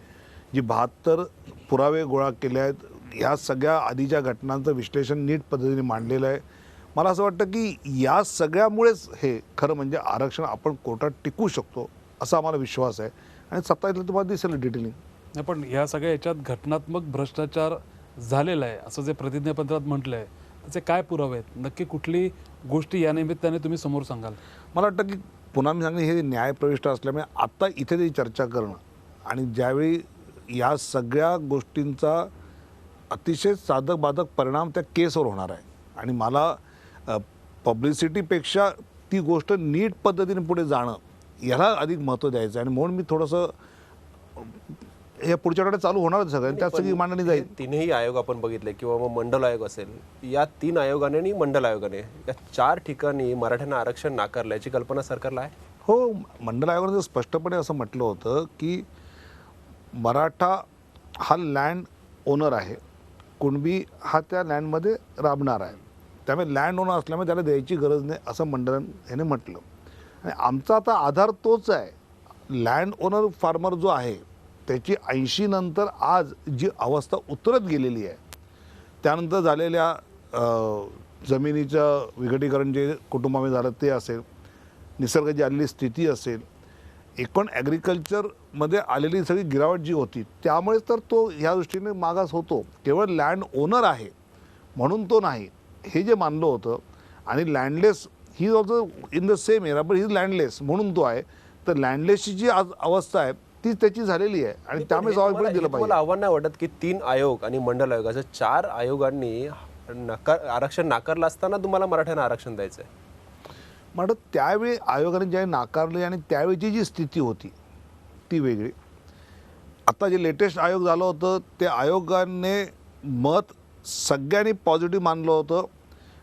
जी 72 पुरावे गोळा केले आहेत, ह्या सगळ्या आधीच्या घटनांचं विश्लेषण नीट पद्धतीने मांडलेलं आहे. मला असं वाटतं की या सगळ्यामुळेच हे खरं म्हणजे आरक्षण आपण कोर्टात टिकवू शकतो असा आम्हाला विश्वास आहे. आणि 27ला तुम्हाला दिसेल डिटेलिंग. नाही, पण ह्या सगळ्या याच्यात घटनात्मक भ्रष्टाचार झालेला आहे असं जे प्रतिज्ञापत्रात म्हटलं आहे, त्याचे काय पुरावे आहेत? नक्की कुठली गोष्टी या निमित्ताने तुम्ही समोर सांगाल? मला वाटतं की पुन्हा मी सांगणे हे न्यायप्रविष्ट असल्यामुळे आत्ता इथे त्याची चर्चा करणं आणि ज्यावेळी या सगळ्या गोष्टींचा अतिशय साधक बाधक परिणाम त्या केसवर होणार आहे आणि मला पब्लिसिटीपेक्षा ती गोष्ट नीट पद्धतीने पुढे जाणं याला अधिक महत्त्व द्यायचं आहे. आणि म्हणून मी थोडंसं हे पुढच्या आठवड्यात चालू होणारच सगळं, त्यात सगळी मांडणी जाईल. तीनही आयोग आपण बघितले किंवा मग मंडल आयोग असेल, या 3 आयोगाने आणि मंडल आयोगाने या 4 ठिकाणी मराठ्यांना आरक्षण नाकारल्याची कल्पना सरकारला आहे. हो, मंडल आयोगाने स्पष्टपणे असं म्हटलं होतं की मराठा हा लँड ओनर आहे, कुणबी हा त्या लँडमध्ये राबणार आहे, त्यामुळे लँड ओनर असल्यामुळे त्याला द्यायची गरज नाही असं मंडळ याने म्हटलं. आणि आमचा आता आधार तोच आहे. लँड ओनर फार्मर जो आहे त्याची 80 नंतर आज जी अवस्था उतरत गेलेली आहे, त्यानंतर झालेल्या जमिनीचं विघटीकरण जे कुटुंबामध्ये झालं ते असेल, निसर्गाची आलेली स्थिती असेल, एकूण ॲग्रिकल्चरमध्ये आलेली सगळी गिरावट जी होती त्यामुळेच तर तो ह्या दृष्टीने मागास होतो. केवळ लँड ओनर आहे म्हणून तो नाही हे जे मानलं होतं. आणि landless he also in the same era, पण ही लँडलेस म्हणून तो आहे. तर लँडलेसची जी आज अवस्था आहे ती त्याची झालेली आहे आणि त्यामुळे जबाबदारी दिलं पाहिजे. मला आव्हान नाही वाटत की 3 आयोग आणि मंडल आयोग असं 4 आयोगांनी आरक्षण नाकारलं असताना तुम्हाला मराठ्यांना आरक्षण द्यायचं आहे? म्हणत त्यावेळी आयोगाने ज्यावेळी नाकारले आणि त्यावेळीची जी स्थिती होती ती वेगळी. आता जे लेटेस्ट आयोग झालं होतं ते आयोगाने मत सगळ्यांनी पॉझिटिव्ह मानलं होतं,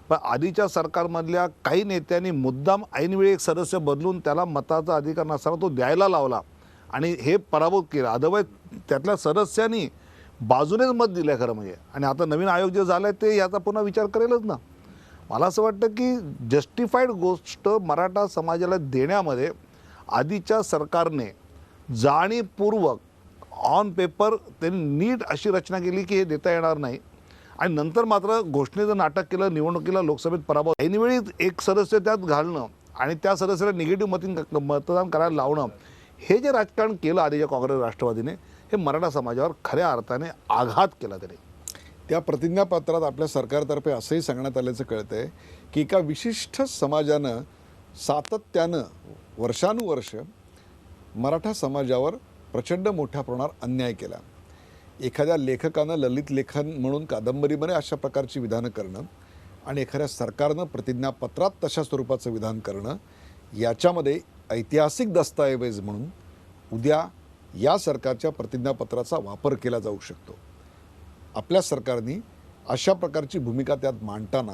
पण आधीच्या सरकारमधल्या काही नेत्यांनी मुद्दाम ऐनवेळी एक सदस्य बदलून त्याला मताचा अधिकार नसताना तो द्यायला लावला आणि हे पराभूत केलं. अदरवाईज त्यातल्या सदस्यांनी बाजूनेच मत दिलं आहे खरं म्हणजे. आणि आता नवीन आयोग जे झालं आहे ते याचा पुन्हा विचार करेलच ना. मला असं वाटतं की जस्टिफाईड गोष्ट मराठा समाजाला देण्यामध्ये आधीच्या सरकारने जाणीवपूर्वक ऑन पेपर त्यांनी नीट अशी रचना केली की हे देता येणार नाही. आणि नंतर मात्र घोषणेचं नाटक केलं, निवडणुकीला लोकसभेत पराभव, ऐनवेळी एक सदस्य त्यात घालणं आणि त्या सदस्याला निगेटिव्ह मतदान करायला लावणं, हे जे राजकारण केलं आधीच्या काँग्रेस राष्ट्रवादीने, हे मराठा समाजावर खऱ्या अर्थाने आघात केला त्याने. त्या प्रतिज्ञापत्रात आपल्या सरकारतर्फे असंही सांगण्यात आल्याचं कळतं आहे की एका विशिष्ट समाजानं सातत्यानं वर्षानुवर्ष मराठा समाजावर प्रचंड मोठ्या प्रमाणावर अन्याय केला. एखाद्या लेखकानं ललित लेखन म्हणून कादंबरीमध्ये अशा प्रकारची विधानं करणं आणि एखाद्या सरकारनं प्रतिज्ञापत्रात तशा स्वरूपाचं विधान करणं, याच्यामध्ये ऐतिहासिक दस्तऐवज म्हणून उद्या या सरकारच्या प्रतिज्ञापत्राचा वापर केला जाऊ शकतो. आपल्या सरकारने अशा प्रकारची भूमिका त्यात मांडताना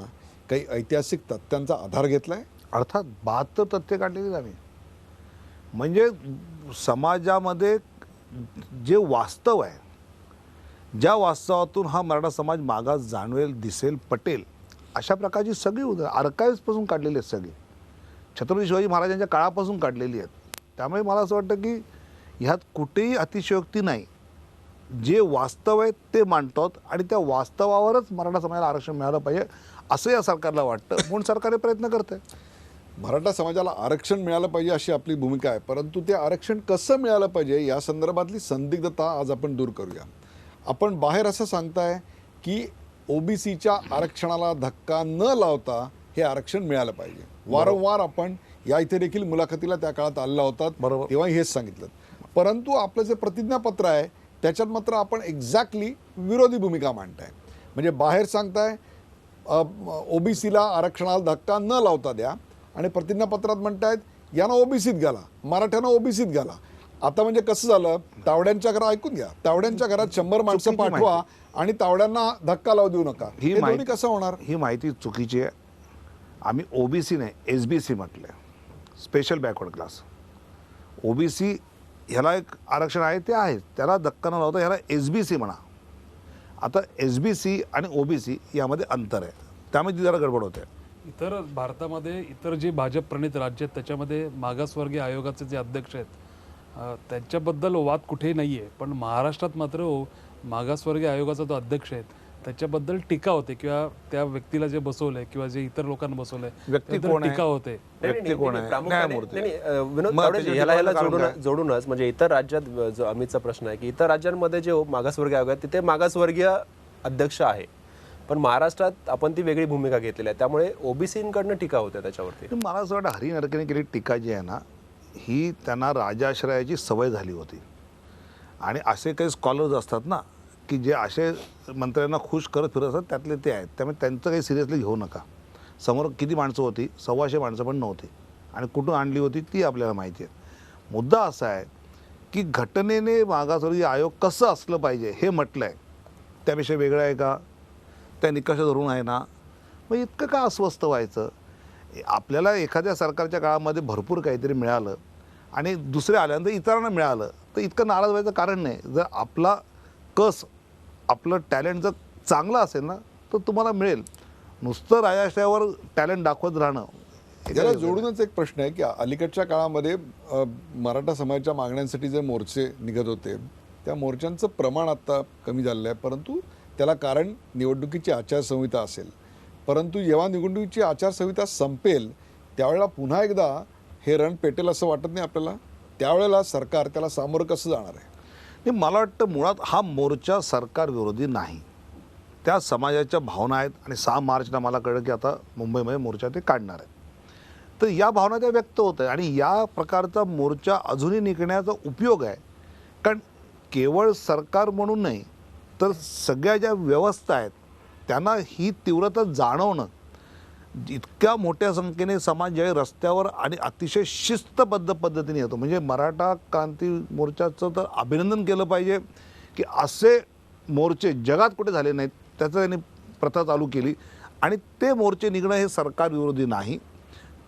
काही ऐतिहासिक तथ्यांचा आधार घेतला आहे. अर्थात 72 तथ्य काढलेली आम्ही. म्हणजे समाजामध्ये जे वास्तव आहे, ज्या वास्तवातून हा मराठा समाज मागास जाणवेल, दिसेल, पटेल, अशा प्रकारची सगळी उदाहरणं आर्काइव्हपासून काढलेली आहेत. सगळी छत्रपती शिवाजी महाराजांच्या काळापासून काढलेली आहेत. त्यामुळे मला असं वाटतं की ह्यात कुठेही अतिशयोक्ती नाही. जे वास्तव आहे ते मांडतात आणि त्या वास्तवावरच मराठा समाजाला आरक्षण मिळालं पाहिजे असं या सरकारला वाटतं, म्हणून सरकार प्रयत्न करते. मराठा समाजाला आरक्षण मिळालं पाहिजे अशी आपली भूमिका आहे, परंतु ते आरक्षण कसं मिळालं पाहिजे या संदर्भातली संदिग्धता आज आपण दूर करूया. आपण बाहेर असं सांगताय की ओबीसीच्या आरक्षणाला धक्का न लावता हे आरक्षण मिळालं पाहिजे. वारंवार आपण या इथे देखील मुलाखतीला त्या काळात आलेला होतात, बरोबर. तेव्हा हेच सांगितलं. परंतु आपलं जे प्रतिज्ञापत्र आहे त्याच्यात मात्र आपण एक्झॅक्टली विरोधी भूमिका मांडताय. म्हणजे बाहेर सांगताय ओबीसीला आरक्षणाला धक्का न लावता द्या, आणि प्रतिज्ञापत्रात म्हणतायत यांना ओबीसीत घाला, मराठ्यांना ओबीसीत घाला. आता म्हणजे कसं झालं, तावड्यांच्या घरात ऐकून घ्या, तावड्यांच्या घरात 100 माणसं चुकीची पाठवा आणि तावड्यांना धक्का लावू देऊ नका. ही हे दोन्ही माहिती कसं होणार? ही माहिती चुकीची आहे. आम्ही ओबीसी नाही SBC म्हटलंय, स्पेशल बॅकवर्ड क्लास. ओबीसी ह्याला एक आरक्षण आहे ते आहे, त्याला धक्का न लावता ह्याला SBC म्हणा. आता SBC आणि ओबीसी यामध्ये अंतर आहे, त्यामुळे ती जरा गडबड होते. इतर भारतामध्ये इतर जे भाजप प्रणित राज्य आहेत त्याच्यामध्ये मागासवर्गीय आयोगाचे जे अध्यक्ष आहेत त्यांच्याबद्दल वाद कुठेही नाही आहे, पण महाराष्ट्रात मात्र मागासवर्गीय आयोगाचा जो अध्यक्ष आहे त्याच्याबद्दल टीका होते, किंवा त्या व्यक्तीला जे बसवलंय किंवा जे इतर लोकांना बसवलंय व्यक्ती त्याबद्दल कोण आहे? टीका होते. व्यक्ती कोण आहे? न्यायमूर्ती. विनोद मग तावडे, त्याच्या ह्याला कारण काय? जोडूनच म्हणजे इतर राज्यात जो अमितचा प्रश्न आहे की इतर राज्यांमध्ये जे मागासवर्गीय आयोग आहे तिथे मागासवर्गीय अध्यक्ष आहे, पण महाराष्ट्रात आपण ती वेगळी भूमिका घेतलेली आहे, त्यामुळे ओबीसीकडनं टीका होते त्याच्यावरती. मला असं वाटतं हरी नरकेने केलेली टीका जी आहे ना, ही त्यांना राजाश्रयाची सवय झाली होती. आणि असे काही स्कॉलर्स असतात ना की जे असे मंत्र्यांना खुश करत फिरत असतात, त्यातले ते आहेत. त्यामुळे त्यांचं काही सिरियसली घेऊ नका. समोर किती माणसं होती? 125 माणसं पण नव्हती, आणि कुठून आणली होती ती आपल्याला माहिती आहे. मुद्दा असा आहे की घटनेने मागासवर्गीय आयोग कसं असलं पाहिजे हे म्हटलं आहे, त्यापेक्षा वेगळं आहे का? त्या निकषा धरून आहे ना, मग इतकं का अस्वस्थ व्हायचं? आपल्याला एखाद्या सरकारच्या काळामध्ये भरपूर काहीतरी मिळालं आणि दुसरे आल्यानंतर इतरांना मिळालं तर इतकं नाराज व्हायचं कारण नाही. जर आपला कस, आपलं टॅलेंट जर चांगलं असेल ना तर तुम्हाला मिळेल. नुसतं राजाश्रयावर टॅलेंट दाखवत राहणं. याला जोडूनच एक प्रश्न आहे की अलीकडच्या काळामध्ये मराठा समाजाच्या मागण्यांसाठी जे मोर्चे निघत होते त्या मोर्चांचं प्रमाण आता कमी झालेलं आहे, परंतु त्याला कारण निवडणुकीची आचारसंहिता असेल. परंतु जेव्हा निवडणुकीची आचारसंहिता संपेल त्यावेळेला पुन्हा एकदा हे रण पेटेल असं वाटत नाही आपल्याला? त्यावेळेला सरकार त्याला सामोरं कसं जाणार आहे? नाही, मला वाटतं मुळात हा मोर्चा सरकार विरोधी नाही, त्या समाजाच्या भावना आहेत. आणि 6 मार्चला मला कळलं की आता मुंबईमध्ये मोर्चा ते काढणार आहेत, तर या भावना त्या व्यक्त होत आहे. आणि या प्रकारचा मोर्चा अजूनही निघण्याचा उपयोग आहे, कारण केवळ सरकार म्हणून नाही तर सगळ्या ज्या व्यवस्था आहेत त्यांना ही तीव्रता जाणवणं. इतक्या मोठ्या संख्येने समाज ज्यावेळी रस्त्यावर आणि अतिशय शिस्तबद्ध पद्धतीने येतो, म्हणजे मराठा क्रांती मोर्चाचं तर अभिनंदन केलं पाहिजे की असे मोर्चे जगात कुठे झाले नाहीत, त्याचं त्यांनी प्रथा चालू केली. आणि ते मोर्चे निघणं हे सरकार विरोधी नाही,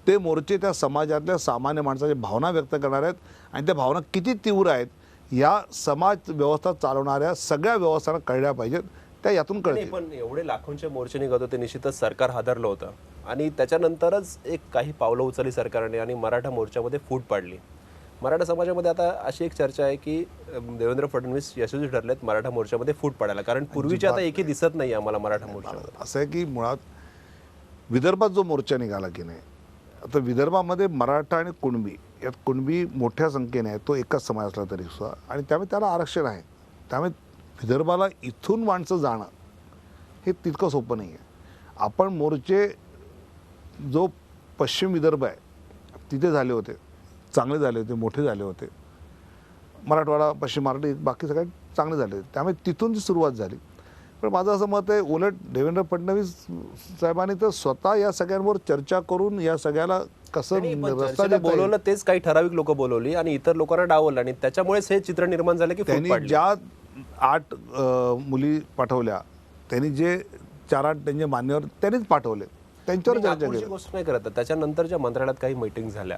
ते मोर्चे त्या समाजातल्या सामान्य माणसाच्या भावना व्यक्त करणार आहेत. आणि त्या भावना किती तीव्र आहेत या समाज व्यवस्था चालवणाऱ्या सगळ्या व्यवस्थांना कळल्या पाहिजेत, त्या यातून कळतील. पण एवढे लाखोंचे मोर्चे निघत होते, निश्चितच सरकार हादरलं होतं. आणि त्याच्यानंतरच एक काही पावलं उचलली सरकारने आणि मराठा मोर्चामध्ये फूट पाडली. मराठा समाजामध्ये आता अशी एक चर्चा आहे की देवेंद्र फडणवीस यशस्वी ठरलेत मराठा मोर्चामध्ये फूट पाडायला, कारण पूर्वीची आता एकही दिसत नाही आम्हाला मराठा मोर्चा. असं आहे की मुळात विदर्भात जो मोर्चा निघाला की नाही, आता विदर्भामध्ये मराठा आणि कुणबी, यात कुणबी मोठ्या संख्येने आहे, तो एकच समाज असला तरी सुद्धा, आणि त्यामुळे त्याला आरक्षण आहे. त्यामुळे विदर्भाला इथून माणसं जाणं हे तितकं सोपं नाही आहे. आपण मोर्चे जो पश्चिम विदर्भ आहे तिथे झाले होते, चांगले झाले होते, मोठे झाले होते. मराठवाडा, पश्चिम मराठी, बाकी सगळे चांगले झाले होते, त्यामुळे तिथून जी सुरुवात झाली. पण माझं असं मत आहे, उलट देवेंद्र फडणवीस साहेबांनी तर स्वतः या सगळ्यांवर चर्चा करून या सगळ्याला कसं रस्ता देता बोलवलं तेच काही ठराविक लोक बोलवली आणि इतर लोकांना डावललं, आणि त्याच्यामुळेच हे चित्र निर्माण झालं की फूट त्यांनी पाडली. ज्या 8 मुली पाठवल्या, त्यांनी जे 4-8 त्यांचे मान्यवर त्यांनीच पाठवले, त्यांच्यावर नाही, चर्चा आपण केली. जी गोष्ट नाही करत, त्याच्यानंतरच्या मंत्रालयात काही मीटिंग झाल्या,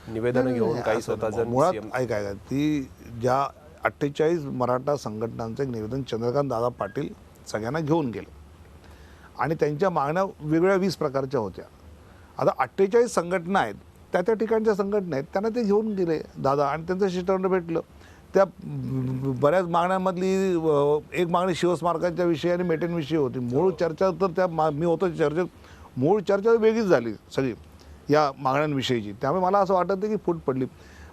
निवेदन घेऊन काही असं स्वतः मुळात ऐकायला ती ज्या 48 मराठा संघटनांचं एक निवेदन चंद्रकांत दादा पाटील सगळ्यांना घेऊन गेले आणि त्यांच्या मागण्या वेगवेगळ्या 20 प्रकारच्या होत्या. आता 48 संघटना आहेत, त्या त्या ठिकाणच्या संघटना आहेत, त्यांना ते घेऊन गेले दादा आणि त्यांचं शिष्टमंडळ भेटलं. त्या बऱ्याच मागण्यांमधली एक मागणी शिवस्मारकांच्या विषयी आणि मेटेंविषयी होती. मूळ चर्चा तर त्या मी होतो चर्चेत, मूळ चर्चा वेगळीच झाली सगळी या मागण्यांविषयीची. त्यामुळे मला असं वाटतं की फूट पडली.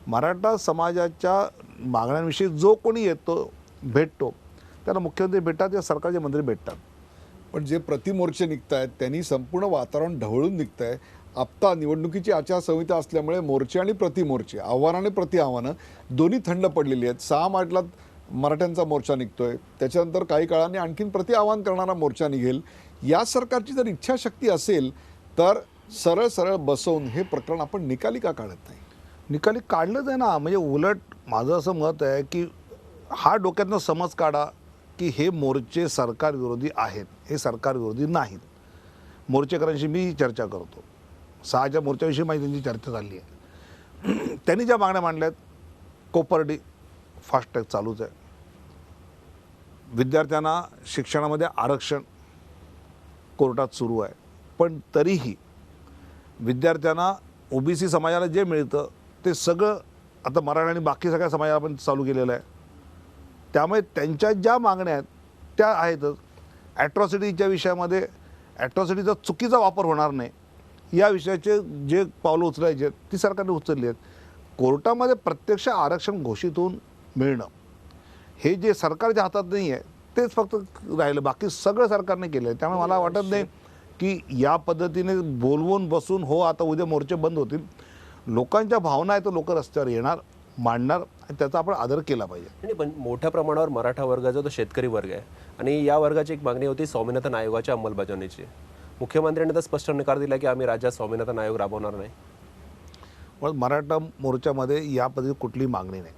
मराठा समाजाच्या मागण्यांविषयी जो कोणी येतो भेटतो त्याला मुख्यमंत्री भेटतात या सरकारचे मंत्री भेटतात. पण जे प्रतिमोर्चे निघत आहेत त्यांनी संपूर्ण वातावरण ढवळून निघत आहे. आत्ता निवडणुकीची आचारसंहिता असल्यामुळे मोर्चे आणि प्रतिमोर्चे, आव्हानं आणि प्रतिआव्हानं दोन्ही थंड पडलेली आहेत. 6 मार्चला मराठ्यांचा मोर्चा निघतोय, त्याच्यानंतर काही काळाने आणखीन प्रतिआव्हान करणारा मोर्चा निघेल. या सरकारची जर इच्छाशक्ती असेल तर सरळ सरळ बसवून हे प्रकरण आपण निकाली का काढत नाही? निकाली काढलंच आहे ना. म्हणजे उलट माझं असं मत आहे की हा डोक्यातनं समज काढा की हे मोर्चे सरकार विरोधी आहेत, हे सरकार विरोधी नाहीत. मोर्चेकरांशी मी चर्चा करतो. 6च्या मोर्चाविषयी माझी त्यांची चर्चा झाली आहे. त्यांनी ज्या मागण्या मांडल्यात, कोपर्डी फास्टॅग चालूच आहे, विद्यार्थ्यांना शिक्षणामध्ये आरक्षण कोर्टात सुरू आहे, पण तरीही विद्यार्थ्यांना ओबीसी समाजाला जे मिळतं ते सगळं आता मराठा आणि बाकी सगळ्या समाजाला पण चालू केलेलं आहे. त्यामुळे त्यांच्या ज्या मागण्या आहेत त्या आहेतच. ॲट्रॉसिटीच्या विषयामध्ये ॲट्रॉसिटीचा चुकीचा वापर होणार नाही या विषयाचे जे पावलं उचलायचे आहेत ती सरकारने उचलली आहेत. कोर्टामध्ये प्रत्यक्ष आरक्षण घोषित होऊन मिळणं हे जे सरकारच्या हातात नाही आहे तेच फक्त राहिलं, बाकी सगळं सरकारने केलं आहे. त्यामुळे मला वाटत नाही की या पद्धतीने बोलवून बसून हो आता उद्या मोर्चे बंद होतील. लोकांच्या भावना आहेत तर लोक रस्त्यावर येणार, मांडणार आणि त्याचा आपण आदर केला पाहिजे. आणि पण मोठ्या प्रमाणावर मराठा वर्ग जो तो शेतकरी वर्ग आहे आणि या वर्गाची एक मागणी होती स्वामीनाथन आयोगाच्या अंमलबजावणीची. मुख्यमंत्र्यांनी तर स्पष्ट नकार दिला की आम्ही राज्यात स्वामीनाथन आयोग राबवणार नाही. पण मराठा मोर्चामध्ये या पद्धती कुठली मागणी नाही.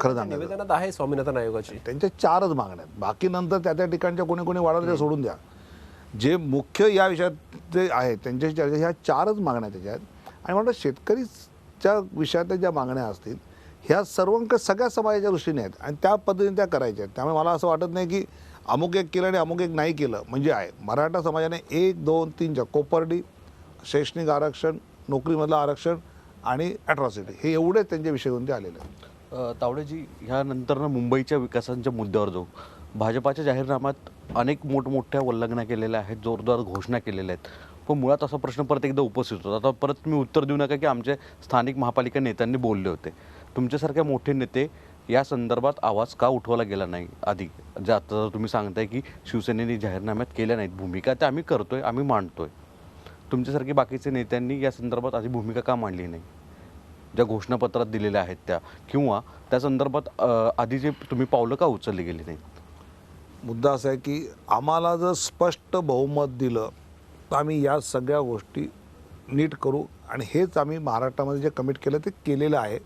खरं सांगायचं निवेदनात आहे स्वामीनाथन आयोगाची. त्यांच्या 4च मागण्या आहेत. बाकी नंतर त्या त्या ठिकाणच्या कोणी कोणी वाढवलं ते सोडून द्या. जे मुख्य या विषयात ते आहेत त्यांच्याशी चर्चा, ह्या 4च मागण्या त्याच्यात. आणि म्हणतात शेतकरीच्या विषयातल्या ज्या मागण्या असतील ह्या सगळ्या समाजाच्या दृष्टीने आहेत आणि त्या पद्धतीने त्या करायच्या आहेत. त्यामुळे मला असं वाटत नाही की अमुक एक केलं आणि अमुक एक नाही केलं म्हणजे आहे. मराठा समाजाने 1, 2, 3 कोपर्डी, शैक्षणिक आरक्षण, नोकरीमधलं आरक्षण आणि ॲट्रॉसिटी हे एवढेच त्यांच्या विषयातून ते आलेले आहेत. तावडेजी, ह्यानंतर मुंबईच्या विकासाच्या मुद्द्यावर जाऊ. भाजपाच्या जाहीरनाम्यात अनेक मोठमोठ्या उल्लंघना केलेल्या आहेत, जोरदार घोषणा केलेल्या आहेत. पण मुळात असा प्रश्न परत एकदा उपस्थित होता. आता परत तुम्ही उत्तर देऊ नका की आमचे स्थानिक महापालिका नेत्यांनी बोलले होते. तुमच्यासारख्या मोठे नेते या संदर्भात आवाज का उठवला गेला नाही आधी? जे आता तुम्ही सांगताय की शिवसेनेने जाहीरनाम्यात केल्या नाहीत भूमिका, त्या आम्ही करतोय, आम्ही मांडतोय. तुमच्यासारखे बाकीचे नेत्यांनी या संदर्भात आधी भूमिका का मांडली नाही, ज्या घोषणापत्रात दिलेल्या आहेत त्या, किंवा त्या संदर्भात आधी जे तुम्ही पावलं का उचलली गेली नाहीत? मुद्दा असा आहे की आम्हाला जर स्पष्ट बहुमत दिलं तर आम्ही या सगळ्या गोष्टी नीट करू आणि हेच आम्ही महाराष्ट्रामध्ये जे कमिट केलं ते केलेलं आहे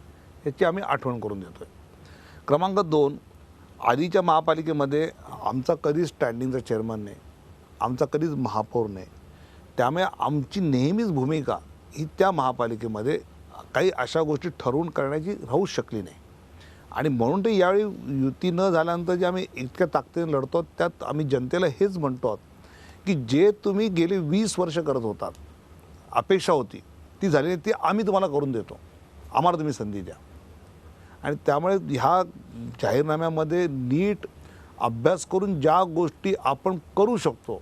याची आम्ही आठवण करून देतो आहे. क्रमांक 2, आधीच्या महापालिकेमध्ये आमचा कधीच स्टँडिंगचा चेअरमन नाही, आमचा कधीच महापौर नाही. त्यामुळे आमची नेहमीच भूमिका ही त्या महापालिकेमध्ये काही अशा गोष्टी ठरवून करण्याची राहू शकली नाही. आणि म्हणून ते यावेळी युती न झाल्यानंतर जे आम्ही इतक्या ताकदीने लढतो त्यात आम्ही जनतेला हेच म्हणतो आहोत की जे तुम्ही गेले 20 वर्ष करत होतात, अपेक्षा होती ती झाली, ती आम्ही तुम्हाला करून देतो, आम्हाला तुम्ही संधी द्या. आणि त्यामुळे ह्या जाहीरनाम्यामध्ये नीट अभ्यास करून ज्या गोष्टी आपण करू शकतो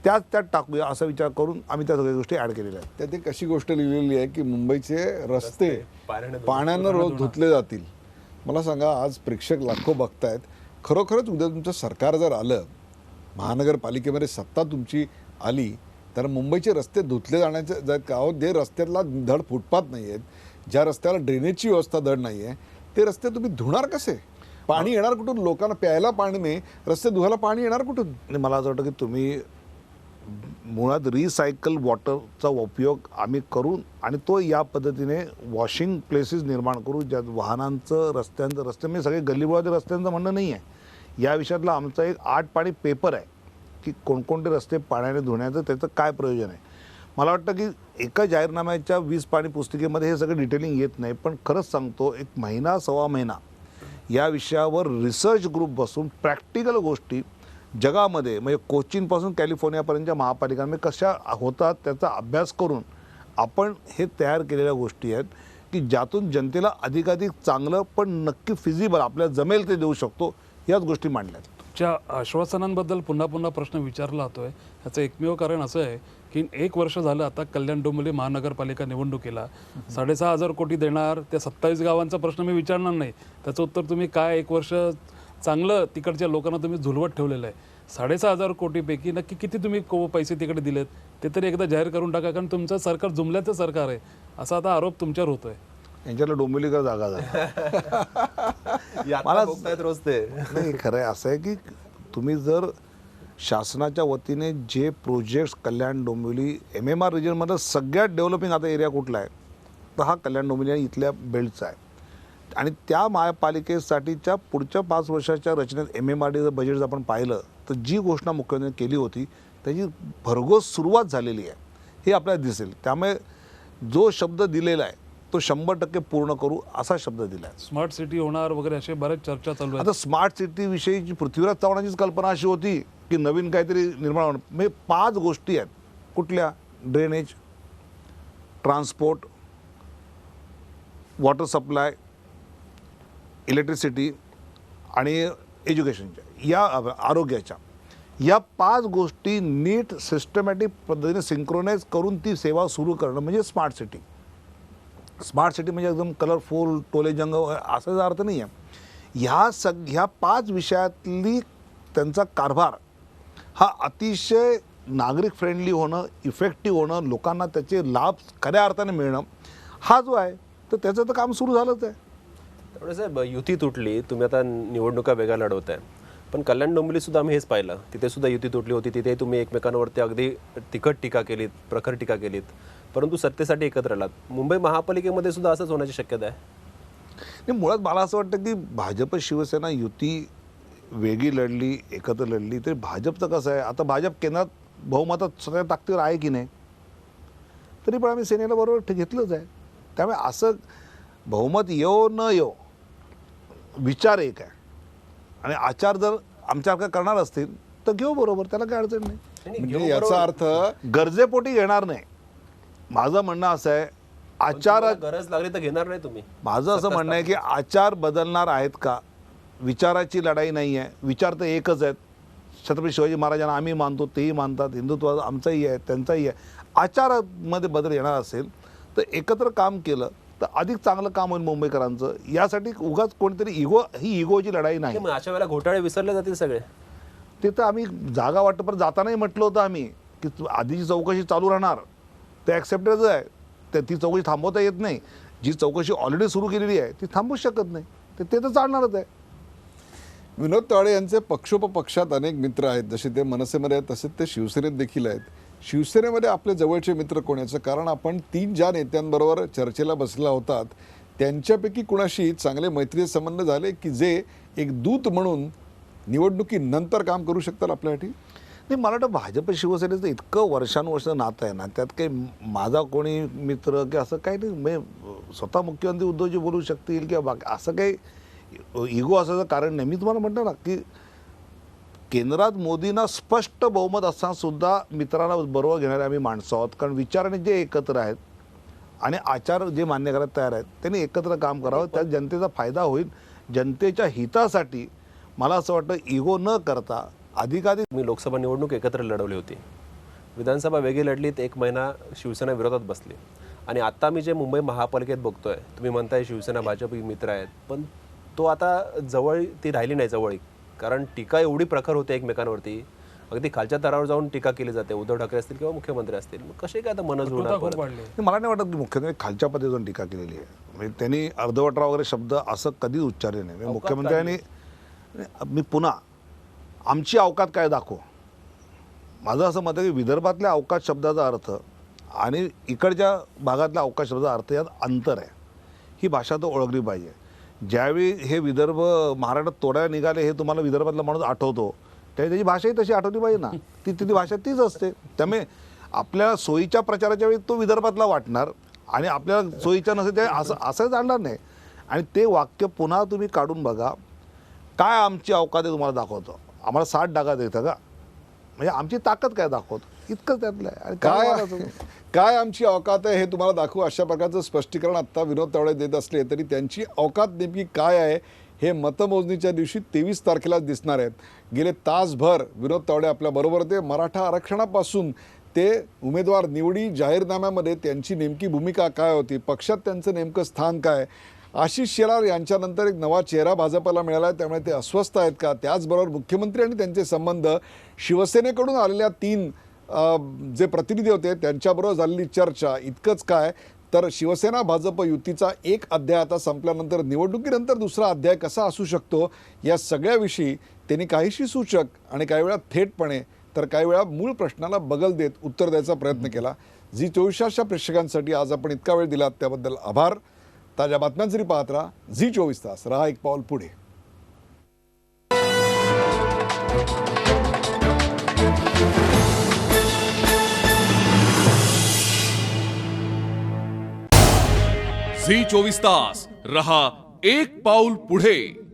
त्यात टाकूया असा विचार करून आम्ही त्या सगळ्या गोष्टी ॲड केलेल्या आहेत. त्यात एक अशी गोष्ट लिहिलेली आहे की मुंबईचे रस्ते पाण्यानं रोज धुतले जातील. मला सांगा, आज प्रेक्षक लाखो बघतायत, खरोखरच उद्या तुमचं सरकार जर आलं, महानगरपालिकेमध्ये सत्ता तुमची आली तर मुंबईचे रस्ते धुतले जाण्याचे जात का हो? जे रस्त्यातला धड फुटपाथ नाही आहेत, ज्या रस्त्याला ड्रेनेजची व्यवस्था धड नाही आहे, ते रस्ते तुम्ही धुणार कसे? पाणी येणार कुठून? लोकांना प्यायला पाणी नाही, रस्ते धुवायला पाणी येणार कुठून? आणि मला असं वाटतं की तुम्ही मुळात रिसायकल वॉटरचा उपयोग आम्ही करून आणि तो या पद्धतीने वॉशिंग प्लेसेस निर्माण करू, ज्यात वाहनांचं रस्ते म्हणजे सगळे गल्लीबोळाच्या रस्त्यांचं म्हणणं नाही आहे. या विषयातला आमचा एक 8 पाणी पेपर आहे की कोणकोणते रस्ते पाण्याने धुण्याचं त्याचं काय प्रयोजन आहे. मला वाटतं की एका जाहीरनाम्याच्या 20 पाणी पुस्तिकेमध्ये हे सगळं डिटेलिंग येत नाही. पण खरंच सांगतो, 1 महिना सव्वा महिना या विषयावर रिसर्च ग्रुप बसून प्रॅक्टिकल गोष्टी जगामध्ये म्हणजे कोचीनपासून कॅलिफोर्नियापर्यंतच्या महापालिकांमध्ये कशा होतात त्याचा अभ्यास करून आपण हे तयार केलेल्या गोष्टी आहेत की ज्यातून जनतेला अधिकाधिक चांगलं पण नक्की फिजिबल आपल्याला जमेल ते देऊ शकतो, याच गोष्टी मांडल्या आहेत. च्या आश्वासनांबद्दल पुन्हा पुन्हा प्रश्न विचारला जातोय. ह्याचं एकमेव कारण असं आहे की 1 वर्ष झालं आता कल्याण डोंबिवली महानगरपालिका निवडणुकीला 6,500 कोटी देणार, त्या 27 गावांचा प्रश्न मी विचारणार नाही, त्याचं उत्तर तुम्ही काय 1 वर्ष चांगलं तिकडच्या लोकांना तुम्ही झुलवत ठेवलेलं आहे. 6,500 कोटीपैकी नक्की किती तुम्ही पैसे तिकडे दिलेत ते तरी एकदा जाहीर करून टाका, कारण तुमचं सरकार जुमल्याचं सरकार आहे असा आता आरोप तुमच्यावर होतोय. यांच्याला डोंबिवलीकर जागा झाली. मला बघतायत रोज ते. नाही, खरं आहे असं आहे की तुम्ही जर शासनाच्या वतीने जे प्रोजेक्ट्स कल्याण डोंबिवली MMR रिजनमध्ये सगळ्यात डेव्हलपिंग आता एरिया कुठला आहे तर हा कल्याण डोंबिवली आणि इथल्या बेल्टचा आहे. आणि त्या महापालिकेसाठीच्या पुढच्या 5 वर्षाच्या रचनेत MMRDचं बजेट आपण पाहिलं तर जी घोषणा मुख्यमंत्र्यांनी केली होती त्याची भरघोस सुरुवात झालेली आहे हे आपल्याला दिसेल. त्यामुळे जो शब्द दिलेला आहे तो 100% पूर्ण करू असा शब्द दिला आहे. स्मार्ट सिटी होणार वगैरे असे बऱ्याच चर्चा चालू आहेत. आता स्मार्ट सिटीविषयीची पृथ्वीराज चव्हाणांचीच कल्पना अशी होती की नवीन काहीतरी निर्माण होणं. म्हणजे 5 गोष्टी आहेत. कुठल्या? Drainage, transport, water supply, electricity आणि एज्युकेशनच्या, या आरोग्याच्या, या 5 गोष्टी नीट सिस्टमॅटिक पद्धतीने सिंक्रोनाइज करून ती सेवा सुरू करणं म्हणजे स्मार्ट सिटी. स्मार्ट सिटी म्हणजे एकदम कलरफुल टोलेजंग असाचा अर्थ नाही आहे. ह्या 5 विषयातली त्यांचा कारभार हा अतिशय नागरिक फ्रेंडली होणं, इफेक्टिव्ह होणं, लोकांना त्याचे लाभ खऱ्या अर्थाने मिळणं हा जो आहे तर त्याचं तर काम सुरू झालंच आहे. त्यामुळे साहेब युती तुटली, तुम्ही आता निवडणुका वेगळ्या लढवत आहे, पण कल्याण डोंबिवली सुद्धा आम्ही हेच पाहिलं, तिथे सुद्धा युती तुटली होती. तिथे तुम्ही एकमेकांवरती अगदी तिखट टीका केलीत, प्रखर टीका केलीत, परंतु सत्तेसाठी एकत्र आलात. मुंबई महापालिकेमध्ये सुद्धा असंच होण्याची शक्यता आहे. नाही, मुळात मला असं वाटतं की भाजप शिवसेना युती वेगळी लढली, एकत्र लढली तरी भाजपचं कसं आहे, आता भाजप केंद्रात बहुमतात सगळ्या ताकदीवर आहे की नाही, तरी पण आम्ही सेनेला बरोबर घेतलंच आहे. त्यामुळे असं बहुमत येऊ न येऊ विचार एक आहे आणि आचार जर आमच्यासारखं करणार असतील तर घेऊ बरोबर, त्याला काय अडचण नाही. म्हणजे याचा अर्थ गरजेपोटी घेणार नाही. माझं म्हणणं असं आहे, आचार गरज लागली तर घेणार नाही तुम्ही. माझं असं म्हणणं आहे की आचार बदलणार आहेत का? विचाराची लढाई नाही आहे, विचार तर एकच आहेत. छत्रपती शिवाजी महाराजांना आम्ही मानतो, तेही मानतात, हिंदुत्व आमचाही आहे, त्यांचाही आहे. आचारामध्ये बदल येणार असेल तर एकत्र काम केलं तर अधिक चांगलं काम होईल मुंबईकरांचं. यासाठी उगाच कोणतरी ही इगोची लढाई नाही. मग अशा वेळेला घोटाळे विसरले जातील सगळे. ते तर आम्ही जागा वाटपर जातानाही म्हटलं होतं आम्ही की आधीची चौकशी चालू राहणार, ते ॲक्सेप्टेडच आहे. ती चौकशी थांबवता येत नाही. जी चौकशी ऑलरेडी सुरू केलेली आहे ती थांबूच शकत नाही, ते तर चालणारच आहे. विनोद तावडे यांचे पक्षोपपक्षात अनेक मित्र आहेत. जसे ते मनसेमध्ये आहेत तसे ते शिवसेनेत देखील आहेत. शिवसेनेमध्ये आपले जवळचे मित्र कोण? याचं कारण आपण 3 ज्या नेत्यांबरोबर चर्चेला बसला होतात त्यांच्यापैकी कुणाशी चांगले मैत्रीचे संबंध झाले की जे एक दूत म्हणून निवडणुकीनंतर काम करू शकतात आपल्यासाठी? नाही, मला वाटतं भाजप शिवसेनेचं इतकं वर्षानुवर्ष नातं आहे ना, त्यात काही माझा कोणी मित्र की असं काही नाही. म्हणजे स्वतः मुख्यमंत्री उद्धवजी बोलू शकतील किंवा बाकी असं काही इगो असायचं कारण नाही. मी तुम्हाला म्हणतो ना की केंद्रात मोदींना स्पष्ट बहुमत असताना सुद्धा मित्रांना बरोबर घेणारे आम्ही माणसं आहोत. कारण विचाराने जे एकत्र आहेत आणि आचार जे मान्य करायला तयार आहेत त्यांनी एकत्र काम करावं, त्यात जनतेचा फायदा होईल. जनतेच्या हितासाठी मला असं वाटतं इगो न करता अधिकाधिक. मी लोकसभा निवडणूक एकत्र लढवली होती, विधानसभा वेगळी लढलीत, 1 महिना शिवसेना विरोधात बसली. आणि आता मी जे मुंबई महापालिकेत बघतोय, तुम्ही म्हणताय शिवसेना भाजप मित्र आहेत, पण तो आता जवळ ती राहिली नाही जवळ. कारण टीका एवढी प्रखर होते एकमेकांवरती, अगदी खालच्या तरावर जाऊन टीका केली जाते. उद्धव ठाकरे असतील किंवा मुख्यमंत्री असतील, मग कसे काय आता मन जुळणार? खूप वाढले. मला नाही वाटत की मुख्यमंत्री खालच्या पद्धतीतून टीका केलेली आहे. म्हणजे त्यांनी अर्धवटरा वगैरे शब्द असं कधीच उच्चारले नाही. म्हणजे मुख्यमंत्र्यांनी मी पुन्हा आमची अवकात काय दाखव. माझं असं मत आहे की विदर्भातल्या अवकाश शब्दाचा अर्थ आणि इकडच्या भागातल्या अवकाश शब्दाचा अर्थ यात अंतर आहे. ही भाषा तर ओळखली पाहिजे. ज्यावेळी हे विदर्भ महाराष्ट्रात तोडायला निघाले हे तुम्हाला विदर्भातला माणूस आठवतो, त्यावेळी त्याची भाषाही तशी आठवली पाहिजे ना. ती भाषा तीच असते. त्यामुळे आपल्याला सोयीच्या प्रचाराच्या वेळी तो विदर्भातला वाटणार आणि आपल्याला सोयीच्या नसेल ते असं जाणणार नाही. आणि ते वाक्य पुन्हा तुम्ही काढून बघा. काय आमची अवकात आहे तुम्हाला दाखवतो. आम्हाला 60 डागा देतं का? म्हणजे आमची ताकद काय दाखवतो, इतकंच त्यातलं आहे. आणि काय आमची अवकात आहे हे तुम्हाला दाखवू, अशा प्रकारचं स्पष्टीकरण आत्ता विनोद तावडे देत असले तरी त्यांची अवकात नेमकी काय आहे हे मतमोजणीच्या दिवशी 23 तारखेला दिसणार आहेत. गेले तासभर विनोद तावडे आपल्याबरोबर होते. मराठा आरक्षणापासून ते उमेदवार निवडी जाहीरनाम्यामध्ये त्यांची नेमकी भूमिका काय होती, पक्षात त्यांचं नेमकं स्थान काय आशिष शेलार यांच्यानंतर एक नवा चेहरा भाजपला मिळाला आहे, त्यामुळे ते अस्वस्थ आहेत का? त्याचबरोबर मुख्यमंत्री आणि त्यांचे संबंध शिवसेनेकडून आलेल्या 3 जे प्रतिनिधी होते त्यांच्याबरोबर झालेली चर्चा, इतकंच काय तर शिवसेना भाजप युतीचा एक अध्याय आता संपल्यानंतर निवडणुकीनंतर दुसरा अध्याय कसा असू शकतो, या सगळ्याविषयी त्यांनी काहीशी सूचक आणि काही वेळा थेटपणे तर काही वेळा मूळ प्रश्नाला बगल देत उत्तर द्यायचा प्रयत्न केला. झी24च्या प्रेक्षकांसाठी आज आपण इतका वेळ दिलात त्याबद्दल आभार. ताज्या बातम्यांसाठी पाहत राहा झी24 तास. रहा एक पाऊल पुढे. झी 24 तास रहा एक पाऊल पुढे.